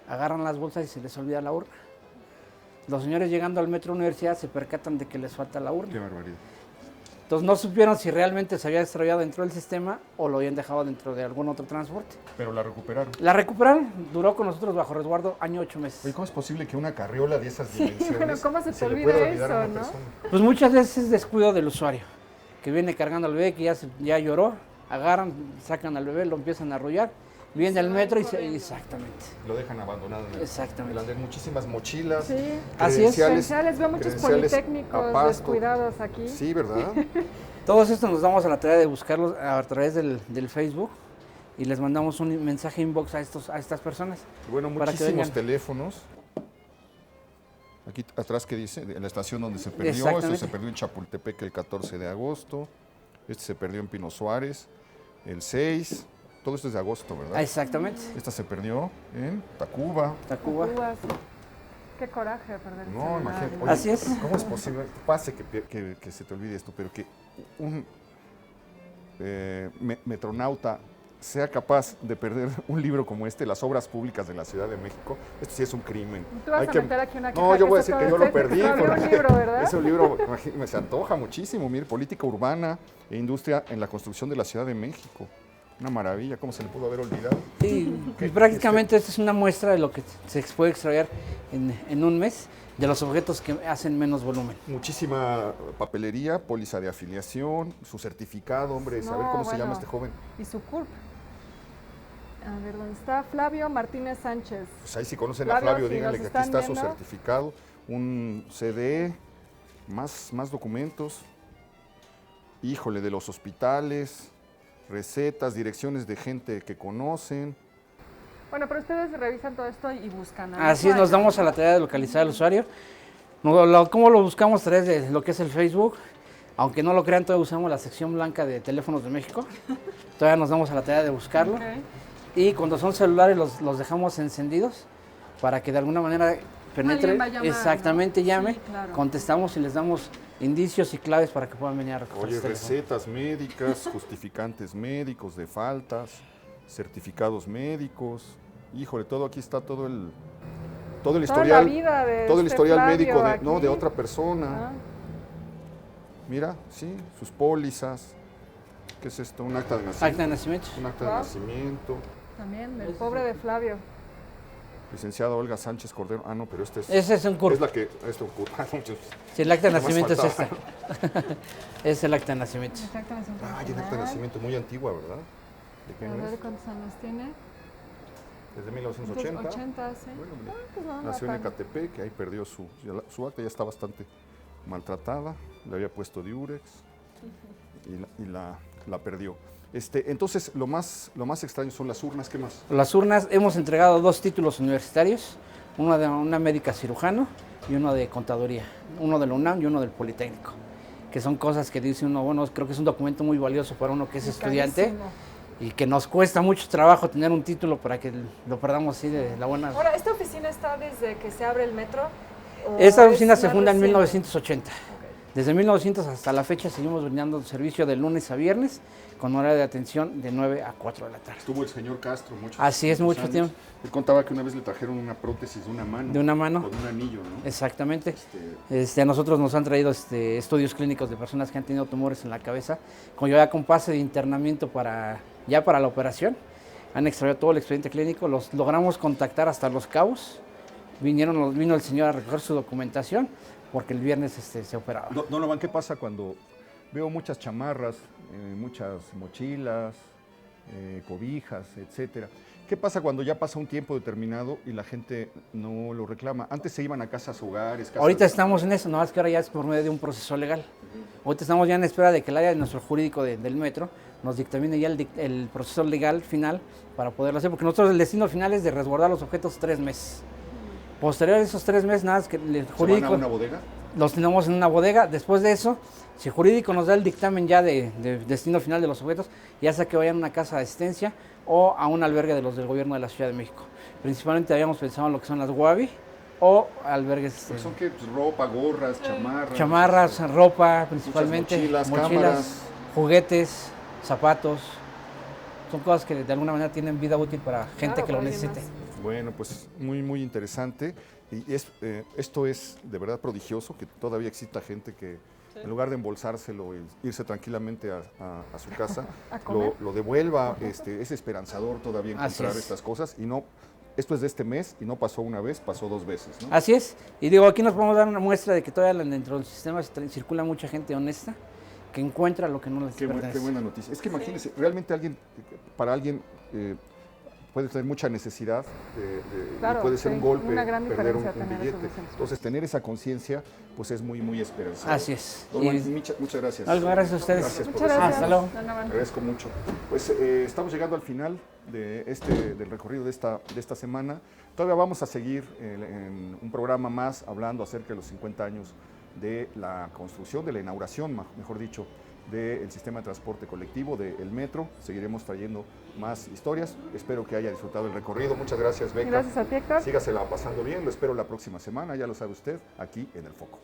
Speaker 7: agarran las bolsas y se les olvida la urna. Los señores llegando al Metro Universidad se percatan de que les falta la urna.
Speaker 1: Qué barbaridad.
Speaker 7: Entonces no supieron si realmente se había extraviado dentro del sistema o lo habían dejado dentro de algún otro transporte.
Speaker 1: Pero la recuperaron.
Speaker 7: La recuperaron, duró con nosotros bajo resguardo año 8 meses.
Speaker 1: Oye, ¿cómo es posible que una carriola de esas dimensiones
Speaker 2: bueno, ¿cómo se te
Speaker 1: le
Speaker 2: olvida
Speaker 1: pueda olvidar a
Speaker 2: eso,
Speaker 1: una
Speaker 2: no?
Speaker 1: persona?
Speaker 7: Pues muchas veces es descuido del usuario, que viene cargando al bebé, que ya lloró, agarran, sacan al bebé, lo empiezan a arrullar, viene al metro y exactamente.
Speaker 1: Lo dejan abandonado en el
Speaker 7: Exactamente.
Speaker 1: andén. Muchísimas mochilas,
Speaker 2: Sí.
Speaker 7: Así es.
Speaker 2: Credenciales, veo muchos
Speaker 1: credenciales
Speaker 2: politécnicos
Speaker 1: a pasto.
Speaker 2: descuidados aquí.
Speaker 1: Sí, ¿verdad?
Speaker 7: Todos estos nos damos a la tarea de buscarlos a través del Facebook y les mandamos un mensaje inbox a estas personas.
Speaker 1: Bueno,
Speaker 7: Para que
Speaker 1: muchísimos
Speaker 7: vengan.
Speaker 1: teléfonos. Aquí atrás que dice, en la estación donde se perdió, eso
Speaker 7: Exactamente.
Speaker 1: se perdió en Chapultepec el 14 de agosto, este se perdió en Pino Suárez el 6, todo esto es de agosto, ¿verdad?
Speaker 7: Ah, exactamente.
Speaker 1: Esta se perdió en Tacuba.
Speaker 7: Tacuba.
Speaker 2: Cuba, sí. Qué coraje perder el
Speaker 1: No,
Speaker 2: celular,
Speaker 1: imagínate.
Speaker 2: ¿no?
Speaker 1: Oye,
Speaker 7: Así es.
Speaker 1: ¿Cómo es posible? Pase que se te olvide esto, pero que un metronauta sea capaz de perder un libro como este, las obras públicas de la Ciudad de México, esto sí es un crimen.
Speaker 2: Tú vas
Speaker 1: Hay
Speaker 2: a
Speaker 1: que-
Speaker 2: meter aquí una queja
Speaker 1: No, yo
Speaker 2: que
Speaker 1: voy a
Speaker 2: se
Speaker 1: decir que yo
Speaker 2: te-
Speaker 1: lo perdí.
Speaker 2: se abrió un
Speaker 1: porque
Speaker 2: libro, ¿verdad?
Speaker 1: Es un libro, me se antoja muchísimo. Mire, política urbana e industria en la construcción de la Ciudad de México. Una maravilla, ¿cómo se le pudo haber olvidado?
Speaker 7: Y prácticamente esta es una muestra de lo que se puede extraviar en un mes, de los objetos que hacen menos volumen.
Speaker 1: Muchísima papelería, póliza de afiliación, su certificado, hombre, saber
Speaker 2: No,
Speaker 1: cómo se llama
Speaker 2: bueno.
Speaker 1: este joven.
Speaker 2: Y su CURP. A ver, ¿dónde está? Flavio Martínez Sánchez.
Speaker 1: Pues ahí si conocen
Speaker 2: Flavio,
Speaker 1: a Flavio,
Speaker 2: si
Speaker 1: díganle
Speaker 2: nos
Speaker 1: que aquí
Speaker 2: están
Speaker 1: está su
Speaker 2: viendo.
Speaker 1: certificado, un CD, más documentos. Híjole, de los hospitales, recetas, direcciones de gente que conocen.
Speaker 2: Bueno, pero ustedes revisan todo esto y buscan al
Speaker 7: Así es, nos
Speaker 2: usuario.
Speaker 7: damos a la tarea de localizar al usuario. ¿Cómo lo buscamos? A través de lo que es el Facebook. Aunque no lo crean, todavía usamos la sección blanca de teléfonos de México. Todavía nos damos a la tarea de buscarlo.
Speaker 2: Ok.
Speaker 7: Y cuando son celulares los dejamos encendidos para que de alguna manera penetre.
Speaker 2: Alguien va a llamar,
Speaker 7: Exactamente,
Speaker 2: ¿no?
Speaker 7: llame.
Speaker 2: Sí, claro.
Speaker 7: Contestamos y les damos indicios y claves para que puedan venir a recoger
Speaker 1: Oye,
Speaker 7: su teléfono.
Speaker 1: recetas médicas, justificantes médicos de faltas, certificados médicos. Híjole, todo aquí está todo el
Speaker 2: Toda
Speaker 1: historial,
Speaker 2: la vida de
Speaker 1: todo el
Speaker 2: este
Speaker 1: historial
Speaker 2: Flavio
Speaker 1: médico de,
Speaker 2: aquí.
Speaker 1: no, de otra persona.
Speaker 2: Ah,
Speaker 1: Mira, sí, sus pólizas. ¿Qué es esto? Un acta de nacimiento.
Speaker 7: Acta de nacimiento.
Speaker 1: Un acta de
Speaker 2: Wow.
Speaker 1: nacimiento.
Speaker 2: también, el pobre de Flavio.
Speaker 1: Licenciada Olga Sánchez Cordero. Ah, no, pero este es.
Speaker 7: Ese es un CURP.
Speaker 1: Es la que. Esto, un CURP.
Speaker 7: Sí, el acta de
Speaker 1: Nada más
Speaker 7: nacimiento es esta.
Speaker 1: faltaba.
Speaker 7: Es el acta de nacimiento.
Speaker 2: Exactamente.
Speaker 1: Ah, y un acta de nacimiento muy antigua, ¿verdad? ¿De qué
Speaker 2: A
Speaker 1: año
Speaker 2: ver
Speaker 1: es?
Speaker 2: cuántos años tiene.
Speaker 1: Desde 1980.
Speaker 2: 80, sí.
Speaker 1: Bueno, mira.
Speaker 2: Pues no, no
Speaker 1: Nació en
Speaker 2: tan-
Speaker 1: Ecatepec, que ahí perdió su acta, ya está bastante maltratada, le había puesto diurex y la perdió. Entonces, lo más extraño son las urnas, ¿qué más?
Speaker 7: Las urnas, hemos entregado 2 títulos universitarios, uno de una médica cirujano y uno de contaduría, uno de la UNAM y uno del Politécnico, que son cosas que dice uno, bueno, creo que es un documento muy valioso para uno que es estudiante
Speaker 2: Carísimo.
Speaker 7: y que nos cuesta mucho trabajo tener un título para que lo perdamos así de la buena.
Speaker 2: Ahora, ¿esta oficina está desde que se abre el metro? ¿O
Speaker 7: Esta
Speaker 2: es
Speaker 7: oficina se
Speaker 2: más
Speaker 7: funda en
Speaker 2: reciente?
Speaker 7: 1980. Desde 1900 hasta la fecha seguimos brindando servicio de lunes a viernes con horario de atención de 9 a 4 de la tarde.
Speaker 1: Estuvo el señor Castro muchos
Speaker 7: Así es, mucho
Speaker 1: años.
Speaker 7: tiempo.
Speaker 1: Él contaba que una vez le trajeron una prótesis de una mano.
Speaker 7: De una mano.
Speaker 1: Con un anillo, ¿no?
Speaker 7: Exactamente. A nosotros nos han traído estudios clínicos de personas que han tenido tumores en la cabeza, con pase de internamiento para la operación. Han extraído todo el expediente clínico, los logramos contactar hasta Los Cabos. Vino el señor a recoger su documentación porque el viernes se operaba.
Speaker 1: Donovan, ¿qué pasa cuando veo muchas chamarras, muchas mochilas, cobijas, etcétera? ¿Qué pasa cuando ya pasa un tiempo determinado y la gente no lo reclama? Antes se iban a casas hogares. Casas...
Speaker 7: Ahorita estamos en eso, no más que ahora ya es por medio de un proceso legal. Ahorita estamos ya en espera de que el área de nuestro jurídico del metro nos dictamine ya el proceso legal final para poderlo hacer, porque nosotros el destino final es de resguardar los objetos 3 meses. Posterior a esos 3 meses, nada, es que el
Speaker 1: ¿Se
Speaker 7: jurídico
Speaker 1: van a una bodega?
Speaker 7: los tenemos en una bodega. Después de eso, si el jurídico nos da el dictamen ya de destino final de los objetos, ya sea que vayan a una casa de asistencia o a un albergue de los del gobierno de la Ciudad de México. Principalmente habíamos pensado en lo que son las WABI o albergues.
Speaker 1: Pues son que ropa, gorras, chamarras.
Speaker 7: Chamarras, ropa principalmente,
Speaker 1: mochilas, cámaras.
Speaker 7: juguetes, zapatos. Son cosas que de alguna manera tienen vida útil para gente
Speaker 2: Claro,
Speaker 7: que lo
Speaker 2: para alguien
Speaker 7: necesite.
Speaker 1: Bueno, pues muy, muy interesante. Y esto es de verdad prodigioso, que todavía exista gente que en lugar de embolsárselo y irse tranquilamente a su casa,
Speaker 2: ¿A comer?
Speaker 1: lo devuelva. Es esperanzador todavía
Speaker 7: Así
Speaker 1: encontrar
Speaker 7: es.
Speaker 1: estas cosas. Y no, esto es de este mes y no pasó una vez, pasó 2 veces, ¿no?
Speaker 7: Así es. Y digo, aquí nos podemos dar una muestra de que todavía dentro del sistema circula mucha gente honesta que encuentra lo que no les
Speaker 1: Qué
Speaker 7: pertenece.
Speaker 1: buena noticia. Es que imagínense, realmente para alguien puede tener mucha necesidad
Speaker 2: Claro,
Speaker 1: y puede ser
Speaker 2: sí,
Speaker 1: un golpe
Speaker 2: una gran
Speaker 1: perder un
Speaker 2: diferencia tener esos
Speaker 1: billete.
Speaker 2: docentes.
Speaker 1: Entonces, tener esa conciencia, pues es muy, muy esperanzador.
Speaker 7: Así es.
Speaker 1: Donovan,
Speaker 7: Y-
Speaker 1: muchas gracias.
Speaker 7: Algo, gracias a ustedes.
Speaker 1: Gracias por
Speaker 2: Muchas
Speaker 1: recibirnos.
Speaker 2: gracias.
Speaker 7: Hasta luego.
Speaker 2: Donovan.
Speaker 1: Agradezco mucho. Pues estamos llegando al final del recorrido de esta semana. Todavía vamos a seguir en un programa más hablando acerca de los 50 años de la construcción, de la inauguración, mejor dicho, del sistema de transporte colectivo, del metro. Seguiremos trayendo más historias. Espero que haya disfrutado el recorrido. Muchas gracias, Beca.
Speaker 2: Gracias a ti, Héctor.
Speaker 1: Sígasela pasando bien. Lo espero la próxima semana, ya lo sabe usted, aquí en El Foco.